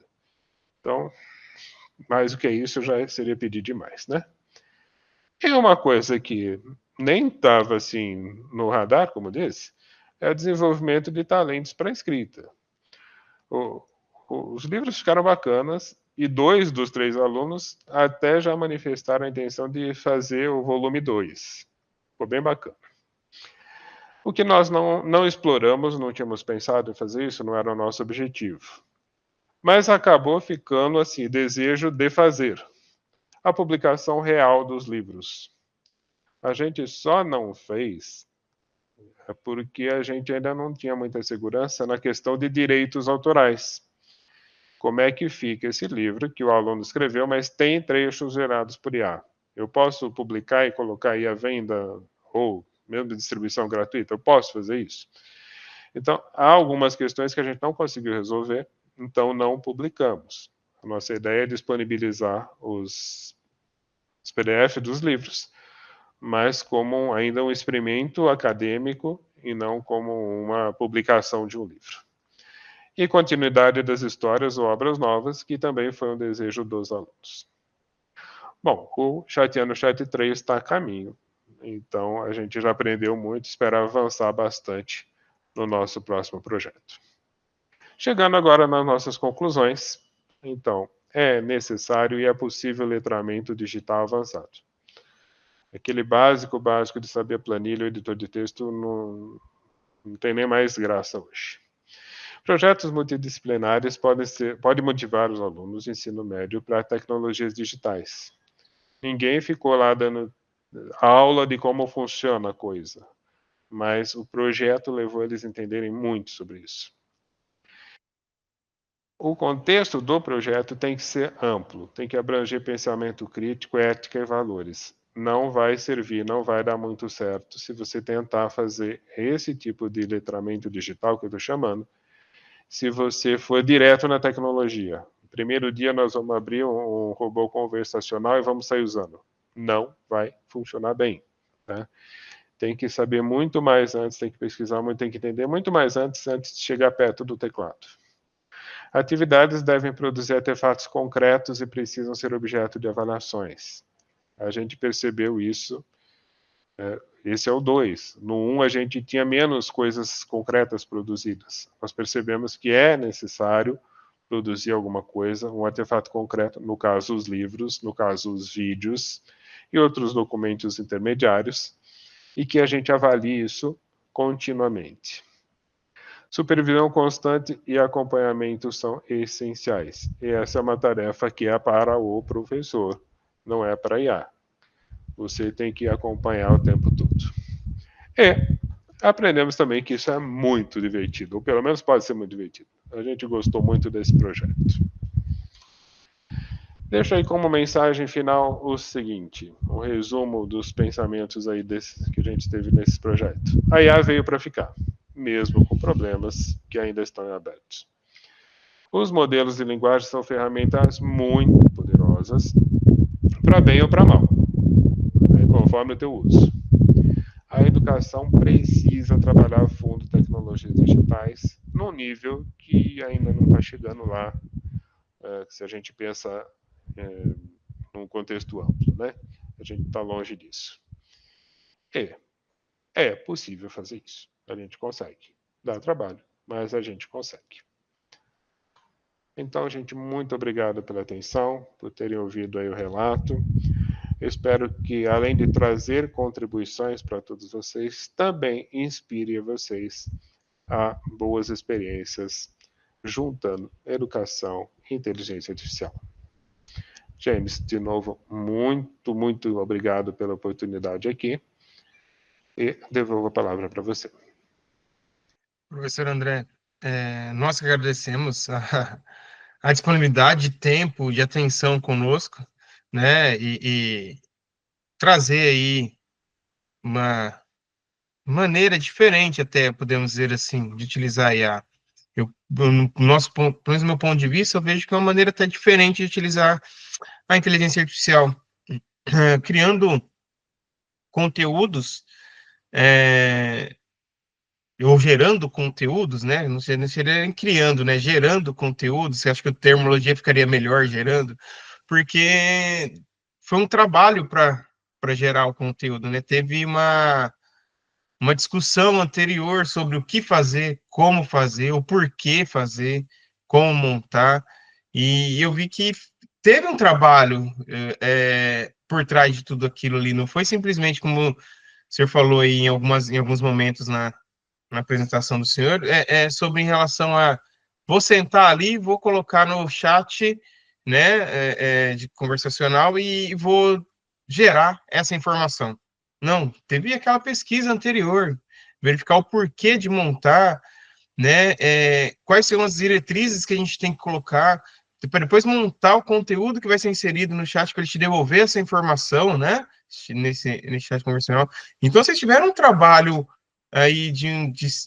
Então, mais do que isso já seria pedir demais, né? E uma coisa que nem estava assim no radar, como disse, é o desenvolvimento de talentos para escrita. Os livros ficaram bacanas e 2 dos 3 alunos até já manifestaram a intenção de fazer o volume 2. Ficou bem bacana. O que nós não exploramos, não tínhamos pensado em fazer isso, não era o nosso objetivo. Mas acabou ficando assim, desejo de fazer a publicação real dos livros. A gente só não fez porque a gente ainda não tinha muita segurança na questão de direitos autorais. Como é que fica esse livro que o aluno escreveu, mas tem trechos gerados por IA? Eu posso publicar e colocar aí à venda ou mesmo de distribuição gratuita? Eu posso fazer isso? Então, há algumas questões que a gente não conseguiu resolver, então não publicamos. A nossa ideia é disponibilizar os PDF dos livros, mas como ainda um experimento acadêmico e não como uma publicação de um livro. E continuidade das histórias ou obras novas, que também foi um desejo dos alunos. Bom, o Chateando Chat 3 está a caminho, então a gente já aprendeu muito, espera avançar bastante no nosso próximo projeto. Chegando agora nas nossas conclusões, então, é necessário e é possível letramento digital avançado. Aquele básico de saber planilha ou editor de texto não tem nem mais graça hoje. Projetos multidisciplinares podem motivar os alunos do ensino médio para tecnologias digitais. Ninguém ficou lá dando aula de como funciona a coisa, mas o projeto levou eles a entenderem muito sobre isso. O contexto do projeto tem que ser amplo, tem que abranger pensamento crítico, ética e valores. Não vai servir, não vai dar muito certo se você tentar fazer esse tipo de letramento digital que eu estou chamando, se você for direto na tecnologia. No primeiro dia nós vamos abrir um robô conversacional e vamos sair usando. Não vai funcionar bem. Tá? Tem que saber muito mais antes, tem que pesquisar muito, tem que entender muito mais antes de chegar perto do teclado. Atividades devem produzir artefatos concretos e precisam ser objeto de avaliações. A gente percebeu isso. Esse é o 2. No 1, a gente tinha menos coisas concretas produzidas. Nós percebemos que é necessário produzir alguma coisa, um artefato concreto, no caso os livros, no caso os vídeos e outros documentos intermediários, e que a gente avalie isso continuamente. Supervisão constante e acompanhamento são essenciais. E essa é uma tarefa que é para o professor, não é para IA. Você tem que acompanhar o tempo todo. E aprendemos também que isso é muito divertido, ou pelo menos pode ser muito divertido. A gente gostou muito desse projeto. Deixo aí como mensagem final o seguinte, um resumo dos pensamentos aí que a gente teve nesse projeto. A IA veio para ficar, mesmo com problemas que ainda estão abertos. Os modelos de linguagem são ferramentas muito poderosas, para bem ou para mal, conforme o teu uso. A educação precisa trabalhar a fundo tecnologias digitais num nível que ainda não está chegando lá, se a gente pensa num contexto amplo, né? A gente está longe disso. É possível fazer isso. A gente consegue. Dá trabalho, mas a gente consegue. Então, gente, muito obrigado pela atenção, por terem ouvido aí o relato. Eu espero que, além de trazer contribuições para todos vocês, também inspire vocês a boas experiências juntando educação e inteligência artificial. James, de novo, muito obrigado pela oportunidade aqui e devolvo a palavra para você. Professor André, nós que agradecemos a disponibilidade de tempo, de atenção conosco, né, e trazer aí uma maneira diferente, até podemos dizer assim, de utilizar a IA. No nosso ponto, pelo menos do meu ponto de vista, eu vejo que é uma maneira até diferente de utilizar a inteligência artificial, criando conteúdos, ou gerando conteúdos, né? Não seria nem criando, né? Gerando conteúdos. Acho que a terminologia ficaria melhor gerando, porque foi um trabalho para gerar o conteúdo, né? Teve uma discussão anterior sobre o que fazer, como fazer, o porquê fazer, como montar, e eu vi que teve um trabalho por trás de tudo aquilo ali, não foi simplesmente como o senhor falou aí em alguns momentos na apresentação do senhor, sobre em relação a vou sentar ali, vou colocar no chat, né, de conversacional e vou gerar essa informação. Não, teve aquela pesquisa anterior, verificar o porquê de montar, né? Quais são as diretrizes que a gente tem que colocar para depois montar o conteúdo que vai ser inserido no chat para ele te devolver essa informação, né? Nesse chat conversacional. Então, vocês tiveram um trabalho aí de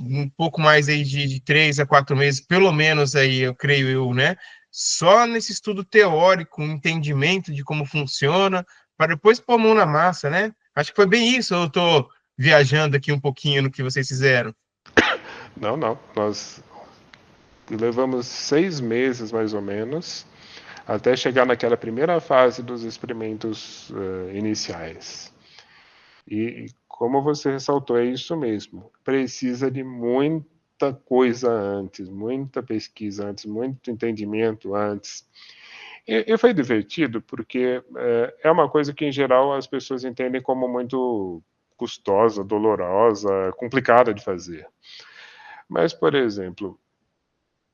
um pouco mais aí de 3 a 4 meses, pelo menos aí, eu creio eu, né? Só nesse estudo teórico, um entendimento de como funciona, para depois pôr a mão na massa, né? Acho que foi bem isso, ou eu estou viajando aqui um pouquinho no que vocês fizeram. Não, não. Nós levamos 6 meses, mais ou menos, até chegar naquela primeira fase dos experimentos iniciais. E como você ressaltou, é isso mesmo. Precisa de muita coisa antes, muita pesquisa antes, muito entendimento antes. E foi divertido porque é uma coisa que, em geral, as pessoas entendem como muito custosa, dolorosa, complicada de fazer. Mas, por exemplo,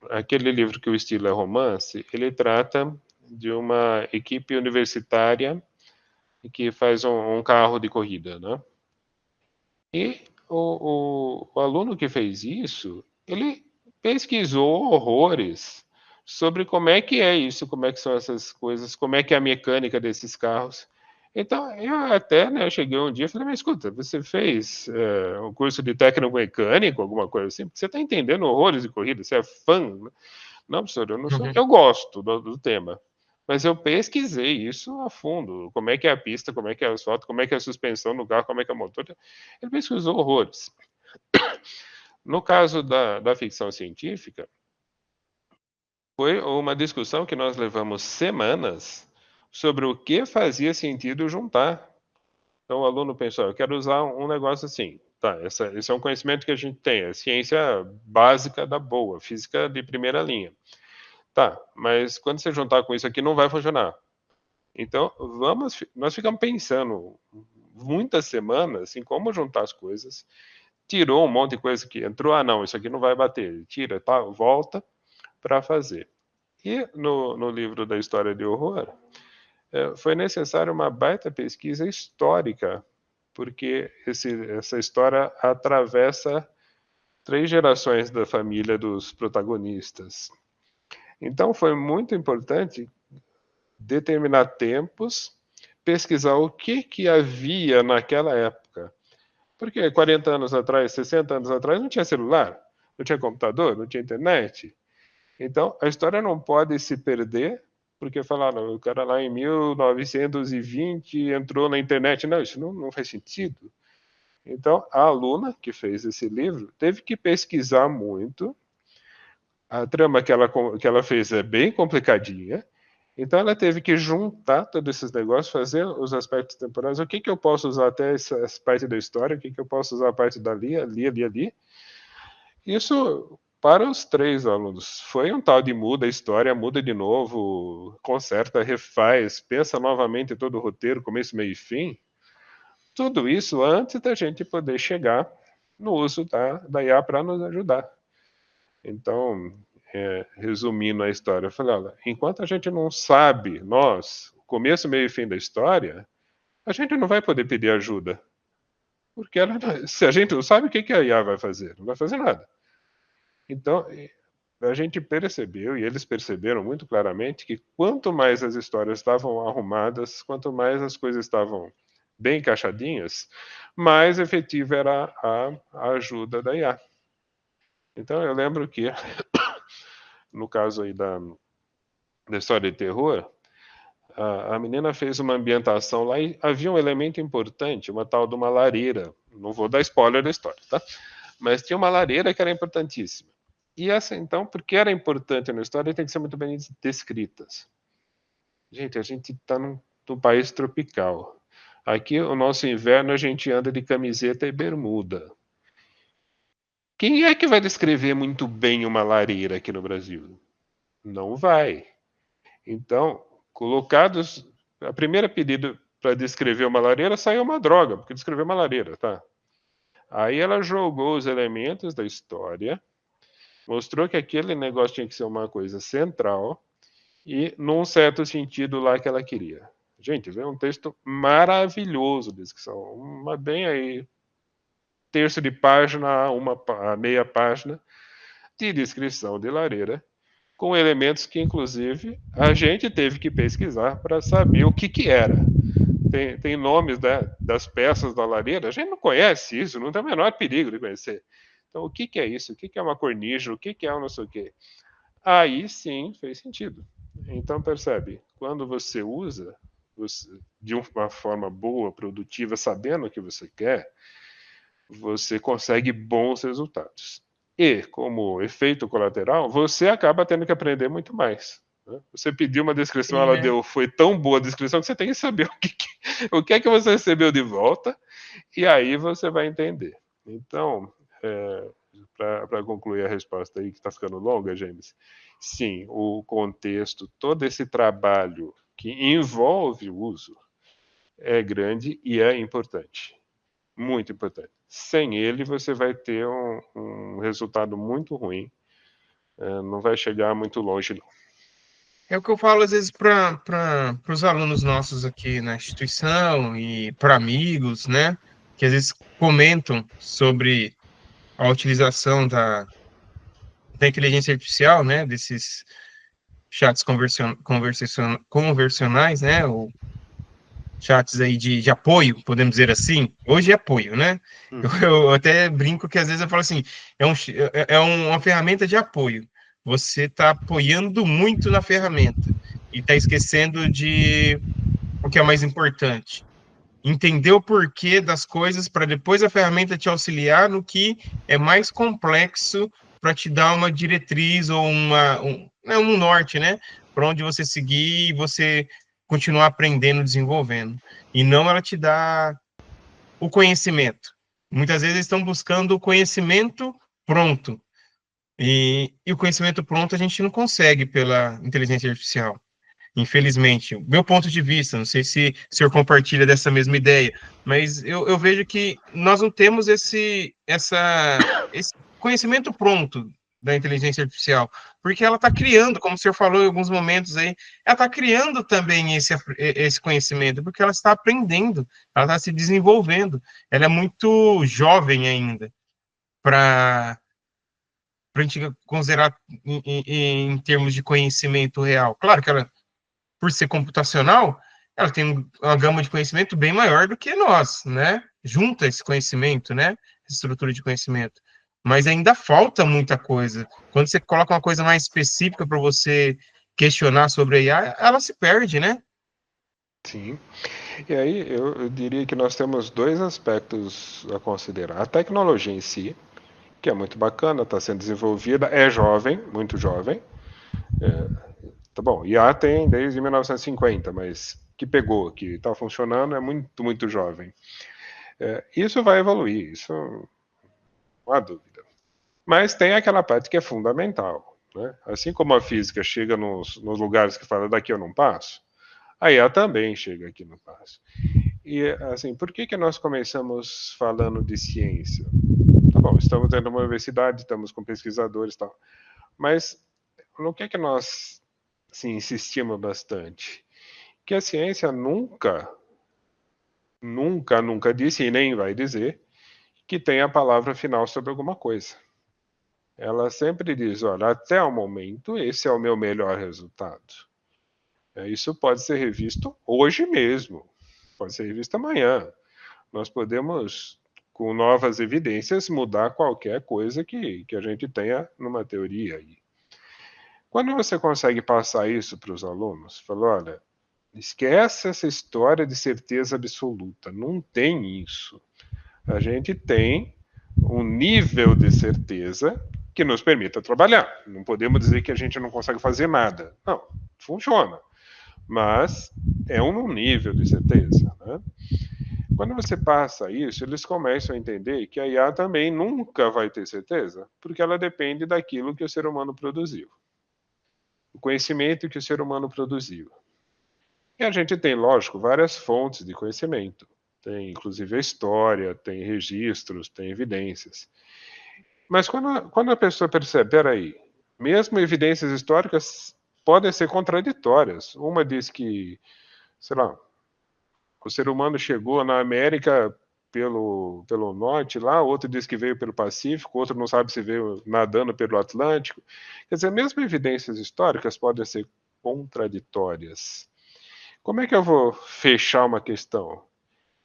aquele livro que o estilo é romance, ele trata de uma equipe universitária que faz um carro de corrida, né? E o aluno que fez isso, ele pesquisou horrores sobre como é que é isso, como é que são essas coisas, como é que é a mecânica desses carros. Então, eu até, né, eu cheguei um dia e falei, mas escuta, você fez um curso de técnico mecânico, alguma coisa assim? Porque você está entendendo horrores de corrida, você é fã? Não, professor, eu não sou. Uhum. Eu gosto do tema, mas eu pesquisei isso a fundo. Como é que é a pista, como é que é o asfalto, como é que é a suspensão no carro, como é que é o motor. Ele pesquisou horrores. No caso da ficção científica, foi uma discussão que nós levamos semanas sobre o que fazia sentido juntar. Então o aluno pensou, eu quero usar um negócio assim. Tá, esse é um conhecimento que a gente tem, é ciência básica da boa, física de primeira linha. Tá, mas quando você juntar com isso aqui não vai funcionar. Então, nós ficamos pensando muitas semanas em como juntar as coisas. Tirou um monte de coisa que entrou, não, isso aqui não vai bater. Tira, tá, volta para fazer. E no livro da história de horror, foi necessária uma baita pesquisa histórica, porque essa história atravessa 3 gerações da família dos protagonistas. Então, foi muito importante determinar tempos, pesquisar o que havia naquela época. Porque 40 anos atrás, 60 anos atrás, não tinha celular, não tinha computador, não tinha internet. Então, a história não pode se perder, porque falaram, o cara lá em 1920 entrou na internet. Não, isso não faz sentido. Então, a aluna que fez esse livro teve que pesquisar muito. A trama que ela fez é bem complicadinha, então ela teve que juntar todos esses negócios, fazer os aspectos temporais, o que eu posso usar até essa parte da história, o que eu posso usar a parte dali, ali. Isso, para os 3 alunos, foi um tal de muda a história, muda de novo, conserta, refaz, pensa novamente todo o roteiro, começo, meio e fim. Tudo isso antes da gente poder chegar no uso da IA para nos ajudar. Então, resumindo a história, eu falei, olha, enquanto a gente não sabe, nós, o começo, meio e fim da história, a gente não vai poder pedir ajuda. Porque se a gente não sabe, o que a IA vai fazer? Não vai fazer nada. Então, a gente percebeu, e eles perceberam muito claramente, que quanto mais as histórias estavam arrumadas, quanto mais as coisas estavam bem encaixadinhas, mais efetiva era a ajuda da IA. Então, eu lembro que, no caso aí da história de terror, a menina fez uma ambientação lá e havia um elemento importante, uma tal de uma lareira. Não vou dar spoiler da história, tá? Mas tinha uma lareira que era importantíssima. E essa, então, porque era importante na história, tem que ser muito bem descritas. Gente, a gente está num país tropical. Aqui, o nosso inverno, a gente anda de camiseta e bermuda. Quem é que vai descrever muito bem uma lareira aqui no Brasil? Não vai. Então, colocados. A primeira pedida para descrever uma lareira saiu uma droga, porque descreveu uma lareira, tá? Aí ela jogou os elementos da história, mostrou que aquele negócio tinha que ser uma coisa central e num certo sentido lá que ela queria. Gente, veio um texto maravilhoso de descrição, uma bem aí, terço de página, a meia página de descrição de lareira, com elementos que, inclusive, a gente teve que pesquisar para saber o que era. Tem nomes, né, das peças da lareira, a gente não conhece isso, não tem o menor perigo de conhecer. Então, o que é isso? O que é uma cornija? O que é um não sei o quê? Aí sim fez sentido. Então, percebe, quando você usa de uma forma boa, produtiva, sabendo o que você quer, você consegue bons resultados. E, como efeito colateral, você acaba tendo que aprender muito mais. Né? Você pediu uma descrição, Sim, ela né? deu, foi tão boa a descrição que você tem que saber o que é que você recebeu de volta, e aí você vai entender. Então, para concluir a resposta aí, que está ficando longa, James, sim, o contexto, todo esse trabalho que envolve o uso é grande e é importante. Muito importante. Sem ele, você vai ter um resultado muito ruim. Não vai chegar muito longe, não. É o que eu falo às vezes para os alunos nossos aqui na instituição e para amigos, né? Que às vezes comentam sobre a utilização da inteligência artificial, né? Desses chats conversacionais, né? Ou chats aí de apoio, podemos dizer assim. Hoje é apoio, né? Eu até brinco que às vezes eu falo assim, uma ferramenta de apoio. Você está apoiando muito na ferramenta e está esquecendo de o que é mais importante. Entender o porquê das coisas para depois a ferramenta te auxiliar no que é mais complexo para te dar uma diretriz ou um norte, né? Para onde você seguir e você continuar aprendendo, desenvolvendo. E não ela te dá o conhecimento. Muitas vezes eles estão buscando o conhecimento pronto. E o conhecimento pronto a gente não consegue pela inteligência artificial. Infelizmente, meu ponto de vista, não sei se o senhor compartilha dessa mesma ideia, mas eu vejo que nós não temos esse conhecimento pronto da inteligência artificial, porque ela está criando, como o senhor falou em alguns momentos aí, ela está criando também esse conhecimento, porque ela está aprendendo, ela está se desenvolvendo, ela é muito jovem ainda para a gente considerar em termos de conhecimento real. Claro que ela por ser computacional, ela tem uma gama de conhecimento bem maior do que nós, né? Junta esse conhecimento, né? Essa estrutura de conhecimento. Mas ainda falta muita coisa. Quando você coloca uma coisa mais específica para você questionar sobre a IA, ela se perde, né? Sim. E aí eu diria que nós temos dois aspectos a considerar. A tecnologia em si, que é muito bacana, está sendo desenvolvida, é jovem, muito jovem. Tá bom, IA tem desde 1950, mas que pegou, que está funcionando, é muito, muito jovem. Isso vai evoluir, isso não há dúvida. Mas tem aquela parte que é fundamental. Né? Assim como a física chega nos lugares que fala daqui eu não passo, a IA também chega aqui no passo. E assim, por que nós começamos falando de ciência? Tá bom, estamos dentro de uma universidade, estamos com pesquisadores e tal, mas no que nós assim, insistimos bastante? Que a ciência nunca, nunca, nunca disse e nem vai dizer que tem a palavra final sobre alguma coisa. Ela sempre diz, olha, até o momento esse é o meu melhor resultado. Isso pode ser revisto hoje mesmo, pode ser revisto amanhã. Nós podemos, com novas evidências, mudar qualquer coisa que a gente tenha numa teoria. Quando você consegue passar isso para os alunos, fala, olha, esquece essa história de certeza absoluta, não tem isso. A gente tem um nível de certeza que nos permita trabalhar. Não podemos dizer que a gente não consegue fazer nada. Não, funciona. Mas é um nível de certeza. Né? Quando você passa isso, eles começam a entender que a IA também nunca vai ter certeza, porque ela depende daquilo que o ser humano produziu. O conhecimento que o ser humano produziu. E a gente tem, lógico, várias fontes de conhecimento. Tem, inclusive, a história, tem registros, tem evidências. Mas quando a pessoa percebe, peraí, mesmo evidências históricas podem ser contraditórias. Uma diz que, sei lá, o ser humano chegou na América pelo norte lá, outro diz que veio pelo Pacífico, outro não sabe se veio nadando pelo Atlântico. Quer dizer, mesmo evidências históricas podem ser contraditórias. Como é que eu vou fechar uma questão?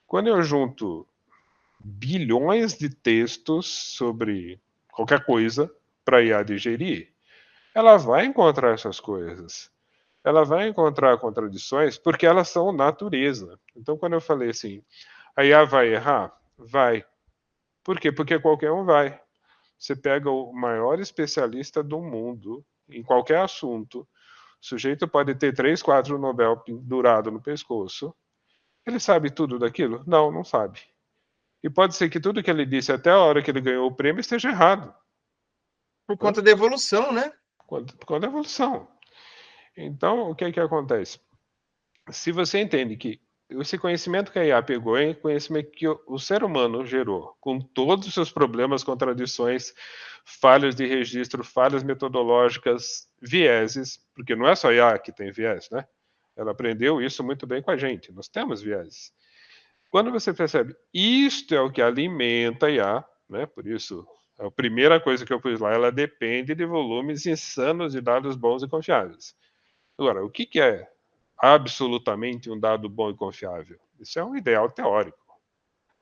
Quando eu junto bilhões de textos sobre qualquer coisa para IA digerir, ela vai encontrar essas coisas. Ela vai encontrar contradições porque elas são natureza. Então, quando eu falei assim, a IA vai errar? Vai. Por quê? Porque qualquer um vai. Você pega o maior especialista do mundo em qualquer assunto, o sujeito pode ter 3, 4 Nobel pendurado no pescoço. Ele sabe tudo daquilo? Não, não sabe. E pode ser que tudo que ele disse até a hora que ele ganhou o prêmio esteja errado. Por conta da evolução, né? Por conta da evolução. Então, o que é que acontece? Se você entende que esse conhecimento que a IA pegou é conhecimento que o ser humano gerou, com todos os seus problemas, contradições, falhas de registro, falhas metodológicas, vieses, porque não é só a IA que tem viés, né? Ela aprendeu isso muito bem com a gente, nós temos vieses. Quando você percebe, isto é o que alimenta a IA, né? Por isso, a primeira coisa que eu pus lá, ela depende de volumes insanos de dados bons e confiáveis. Agora, o que é absolutamente um dado bom e confiável? Isso é um ideal teórico,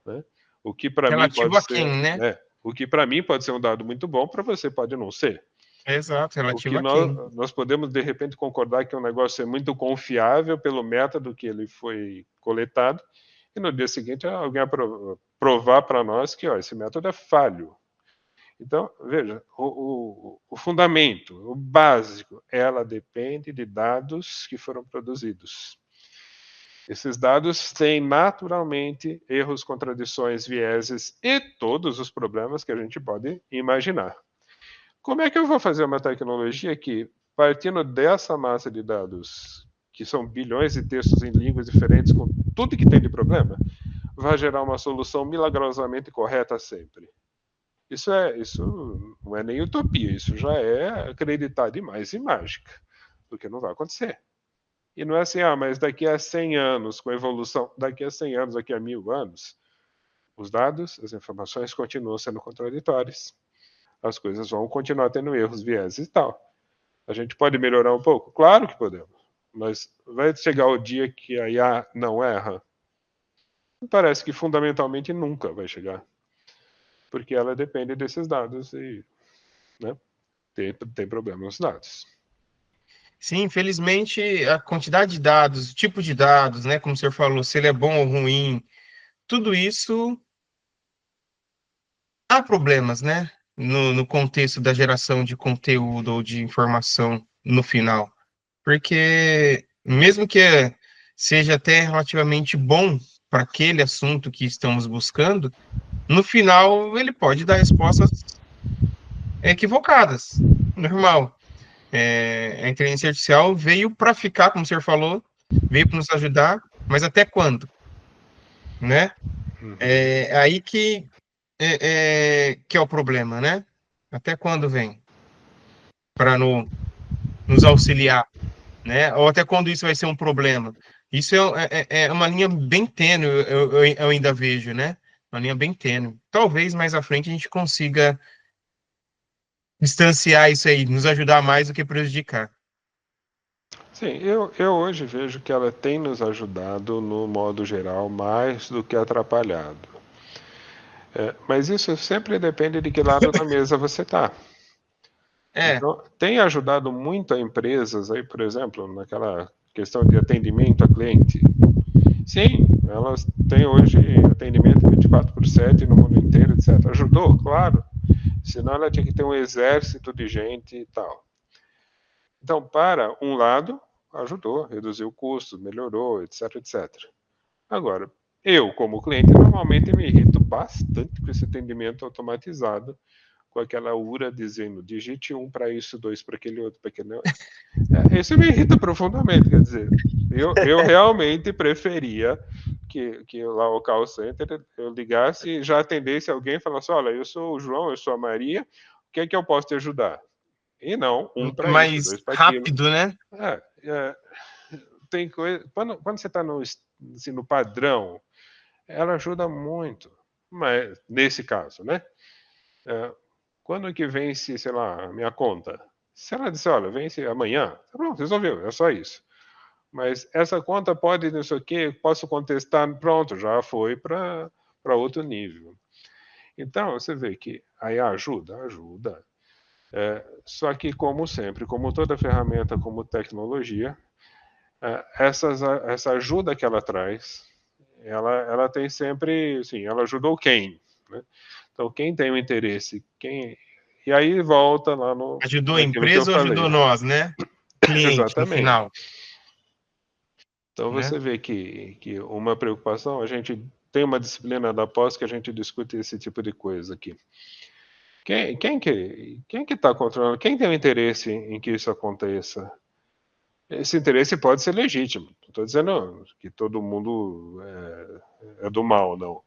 né? O que para mim Relativo pode a ser, quem, né? o que para mim pode ser um dado muito bom, para você pode não ser. Exato, O relativo que a quem. nós podemos de repente concordar que um negócio é muito confiável pelo método que ele foi coletado, e no dia seguinte alguém provar para nós que esse método é falho. Então, veja, o fundamento, o básico, ela depende de dados que foram produzidos. Esses dados têm naturalmente erros, contradições, vieses e todos os problemas que a gente pode imaginar. Como é que eu vou fazer uma tecnologia que, partindo dessa massa de dados, que são bilhões de textos em línguas diferentes, com tudo que tem de problema, vai gerar uma solução milagrosamente correta sempre? Isso não é nem utopia, isso já é acreditar demais em mágica, porque não vai acontecer. E não é assim, mas daqui a 100 anos, com a evolução, daqui a 100 anos, daqui a 1000 anos, os dados, as informações continuam sendo contraditórias. As coisas vão continuar tendo erros, vieses e tal. A gente pode melhorar um pouco? Claro que podemos. Mas vai chegar o dia que a IA não erra? Parece que fundamentalmente nunca vai chegar. Porque ela depende desses dados e, né, tem problema nos dados. Sim, infelizmente, a quantidade de dados, o tipo de dados, né? Como o senhor falou, se ele é bom ou ruim, tudo isso há problemas, né? No contexto da geração de conteúdo ou de informação no final. Porque, mesmo que seja até relativamente bom para aquele assunto que estamos buscando, no final ele pode dar respostas equivocadas. Normal. A inteligência artificial veio para ficar, como o senhor falou, veio para nos ajudar, mas até quando, né? É aí que é o problema, né? Até quando vem para nos auxiliar, né? Ou até quando isso vai ser um problema? Isso é uma linha bem tênue, eu ainda vejo, né? Uma linha bem tênue. Talvez mais à frente a gente consiga distanciar isso aí, nos ajudar mais do que prejudicar. Sim, eu hoje vejo que ela tem nos ajudado, no modo geral, mais do que atrapalhado. Mas isso sempre depende de que lado da mesa você está. É, Então, tem ajudado muito a empresas aí, por exemplo, naquela questão de atendimento a cliente. Sim, elas têm hoje atendimento 24/7 no mundo inteiro, etc. Ajudou, claro. Senão ela tinha que ter um exército de gente e tal. Então, para um lado, ajudou, reduziu o custo, melhorou, etc, etc. Agora, eu, como cliente, normalmente me irrito bastante com esse atendimento automatizado, com aquela URA dizendo digite 1 para isso, 2 para aquele outro, para aquele outro. Isso me irrita profundamente, quer dizer, eu realmente preferia que lá o call center eu ligasse e já atendesse alguém e falasse, olha, eu sou o João, eu sou a Maria, o que é que eu posso te ajudar? E não, 1 para isso, mais 2 para aquilo. rápido, né? É, tem coisa. Quando você está assim, no padrão, ela ajuda muito. Mas nesse caso, né? Quando que vence, sei lá, a minha conta? Se ela disser, olha, vence amanhã, tá pronto, resolveu, é só isso. Mas essa conta pode, não sei o quê, posso contestar, pronto, já foi para outro nível. Então, você vê que aí ajuda. Só que, como sempre, como toda ferramenta, como tecnologia, essa ajuda que ela traz, ela tem sempre, assim, ela ajudou quem? Né? Então, quem tem o interesse, e aí volta lá Ajudou a naquilo que eu empresa ou falei. ajudou nós, né? Cliente, no Exatamente. final. Então, Né? você vê que uma preocupação, a gente tem uma disciplina da pós que a gente discute esse tipo de coisa aqui. Quem que está controlando? Quem tem o interesse em que isso aconteça? Esse interesse pode ser legítimo. Não estou dizendo que todo mundo é do mal, não.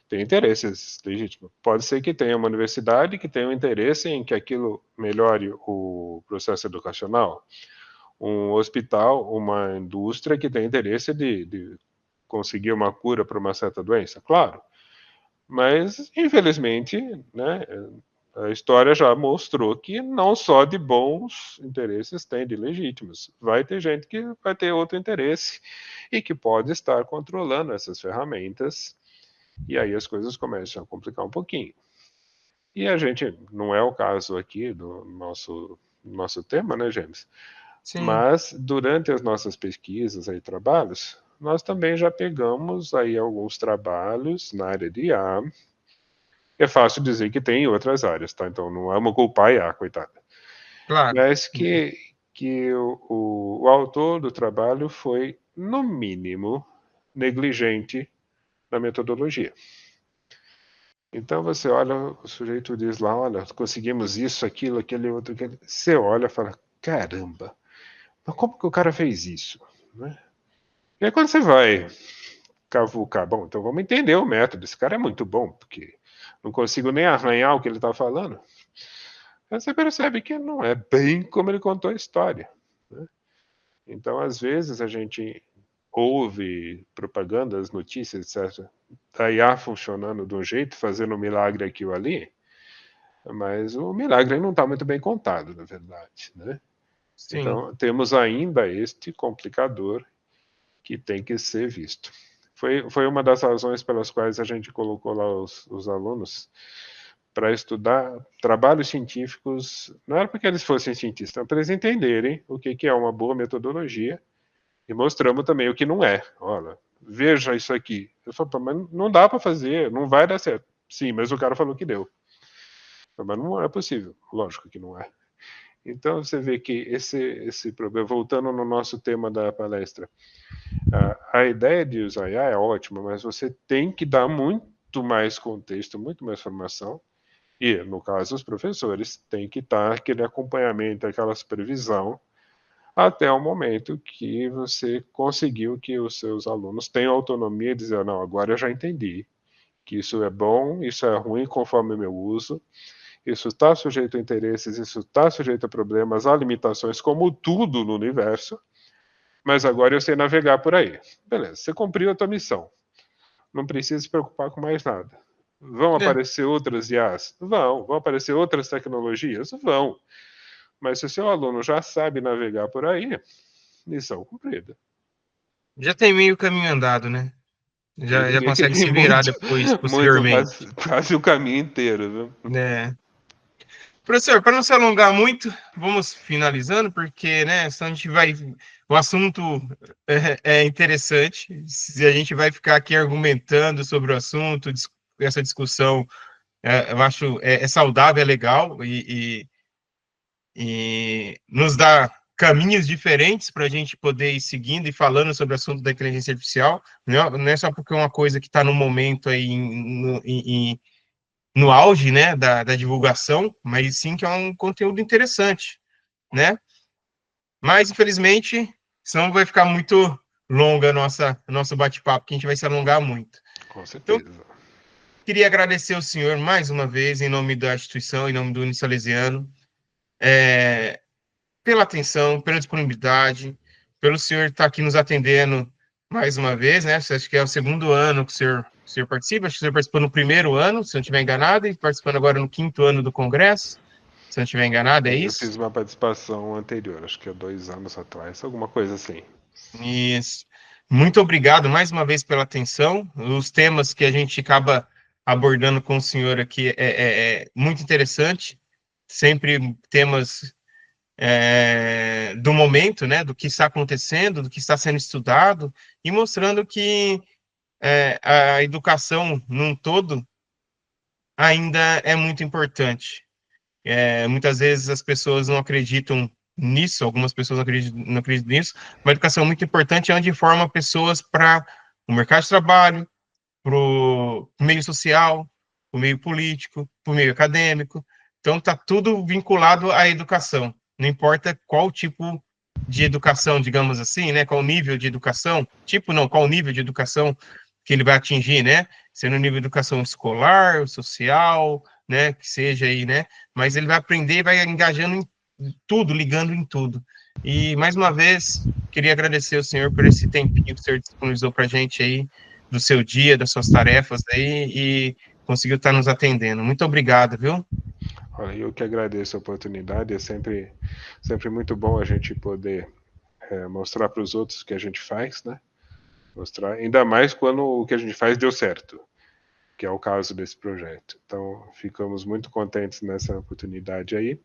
Tem interesses legítimos. Pode ser que tenha uma universidade que tenha um interesse em que aquilo melhore o processo educacional. Um hospital, uma indústria que tem interesse de conseguir uma cura para uma certa doença, claro. Mas, infelizmente, né, a história já mostrou que não só de bons interesses tem de legítimos. Vai ter gente que vai ter outro interesse e que pode estar controlando essas ferramentas, e aí as coisas começam a complicar um pouquinho. E a gente, não é o caso aqui do nosso tema, né, James? Sim. Mas durante as nossas pesquisas e trabalhos, nós também já pegamos aí alguns trabalhos na área de IA. É fácil dizer que tem em outras áreas, tá? Então não vamos culpar a IA, coitada. Claro. Mas que o autor do trabalho foi, no mínimo, negligente na metodologia. Então você olha, o sujeito diz lá, olha, conseguimos isso, aquilo, aquele outro, aquele. Você olha e fala, caramba, mas como que o cara fez isso? Né? E aí quando você vai cavucar, bom, então vamos entender o método, esse cara é muito bom, porque não consigo nem arranhar o que ele está falando. Aí você percebe que não é bem como ele contou a história. Né? Então, às vezes, a gente ouve propagandas, notícias, etc., da IA funcionando de um jeito, fazendo um milagre aqui ou ali, mas o milagre não está muito bem contado, na verdade. Né? Sim. Então, temos ainda este complicador que tem que ser visto. Foi uma das razões pelas quais a gente colocou lá os alunos para estudar trabalhos científicos, não era porque eles fossem cientistas, para eles entenderem o que é uma boa metodologia e mostramos também o que não é. Olha, veja isso aqui. Eu falo, mas não dá para fazer, não vai dar certo. Sim, mas o cara falou que deu. Mas não é possível, lógico que não é. Então você vê que esse problema, voltando no nosso tema da palestra, a ideia de usar IA é ótima, mas você tem que dar muito mais contexto, muito mais formação. E, no caso, os professores têm que dar aquele acompanhamento, aquela supervisão, até o momento que você conseguiu que os seus alunos tenham autonomia e dizer, não, agora eu já entendi que isso é bom, isso é ruim conforme o meu uso, isso está sujeito a interesses, isso está sujeito a problemas, a limitações, como tudo no universo, mas agora eu sei navegar por aí. Beleza, você cumpriu a tua missão. Não precisa se preocupar com mais nada. Vão É. aparecer outras IAs? Vão aparecer outras tecnologias? Vão. Mas se o seu aluno já sabe navegar por aí, missão cumprida. Já tem meio caminho andado, né? Eu Já diria que consegue tem se virar muito, depois, muito, posteriormente. quase o caminho inteiro, viu? Né? Professor, para não se alongar muito, vamos finalizando, porque, né, senão a gente vai. O assunto é interessante. Se a gente vai ficar aqui argumentando sobre o assunto, essa discussão, eu acho é saudável, é legal e nos dá caminhos diferentes para a gente poder ir seguindo e falando sobre o assunto da inteligência artificial. Não é só porque é uma coisa que está no momento aí no auge, né, da divulgação, mas sim que é um conteúdo interessante, né? Mas, infelizmente, senão vai ficar muito longa nosso bate-papo, que a gente vai se alongar muito. Com Então, certeza. queria agradecer ao senhor mais uma vez, em nome da instituição, em nome do Unisalesiano, pela atenção, pela disponibilidade, pelo senhor estar aqui nos atendendo mais uma vez, né? Acho que é o segundo ano que o senhor participa, acho que o senhor participou no primeiro ano, se eu não estiver enganado, e participando agora no 5º ano do Congresso, se eu não estiver enganado, é Eu isso? fiz uma participação anterior, acho que há 2 anos atrás, alguma coisa assim. Isso. Muito obrigado mais uma vez pela atenção. Os temas que a gente acaba abordando com o senhor aqui é muito interessante, sempre temas do momento, né, do que está acontecendo, do que está sendo estudado, e mostrando que a educação num todo ainda é muito importante. Muitas vezes as pessoas não acreditam nisso, algumas pessoas não acreditam nisso. Uma educação muito importante é onde forma pessoas para o mercado de trabalho, para o meio social, para o meio político, para o meio acadêmico. Então, está tudo vinculado à educação. Não importa qual tipo de educação, digamos assim, né? Qual nível de educação, tipo não, qual nível de educação que ele vai atingir, né? Sendo nível de educação escolar, social, né? Que seja aí, né? Mas ele vai aprender, vai engajando em tudo, ligando em tudo. E, mais uma vez, queria agradecer ao senhor por esse tempinho que o senhor disponibilizou para a gente aí, do seu dia, das suas tarefas aí, e conseguiu estar nos atendendo. Muito obrigado, viu? Olha, eu que agradeço a oportunidade, é sempre muito bom a gente poder mostrar para os outros o que a gente faz, né? Mostrar, ainda mais quando o que a gente faz deu certo, que é o caso desse projeto. Então, ficamos muito contentes nessa oportunidade aí.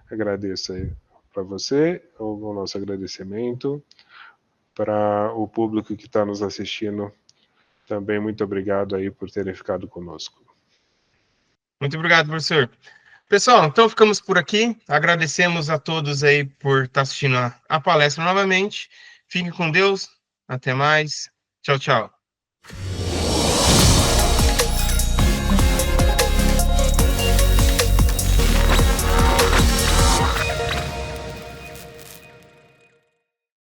Agradeço aí para você, o nosso agradecimento. Para o público que está nos assistindo, também muito obrigado aí por terem ficado conosco. Muito obrigado, professor. Pessoal, então ficamos por aqui. Agradecemos a todos aí por estar assistindo a palestra novamente. Fique com Deus. Até mais. Tchau, tchau.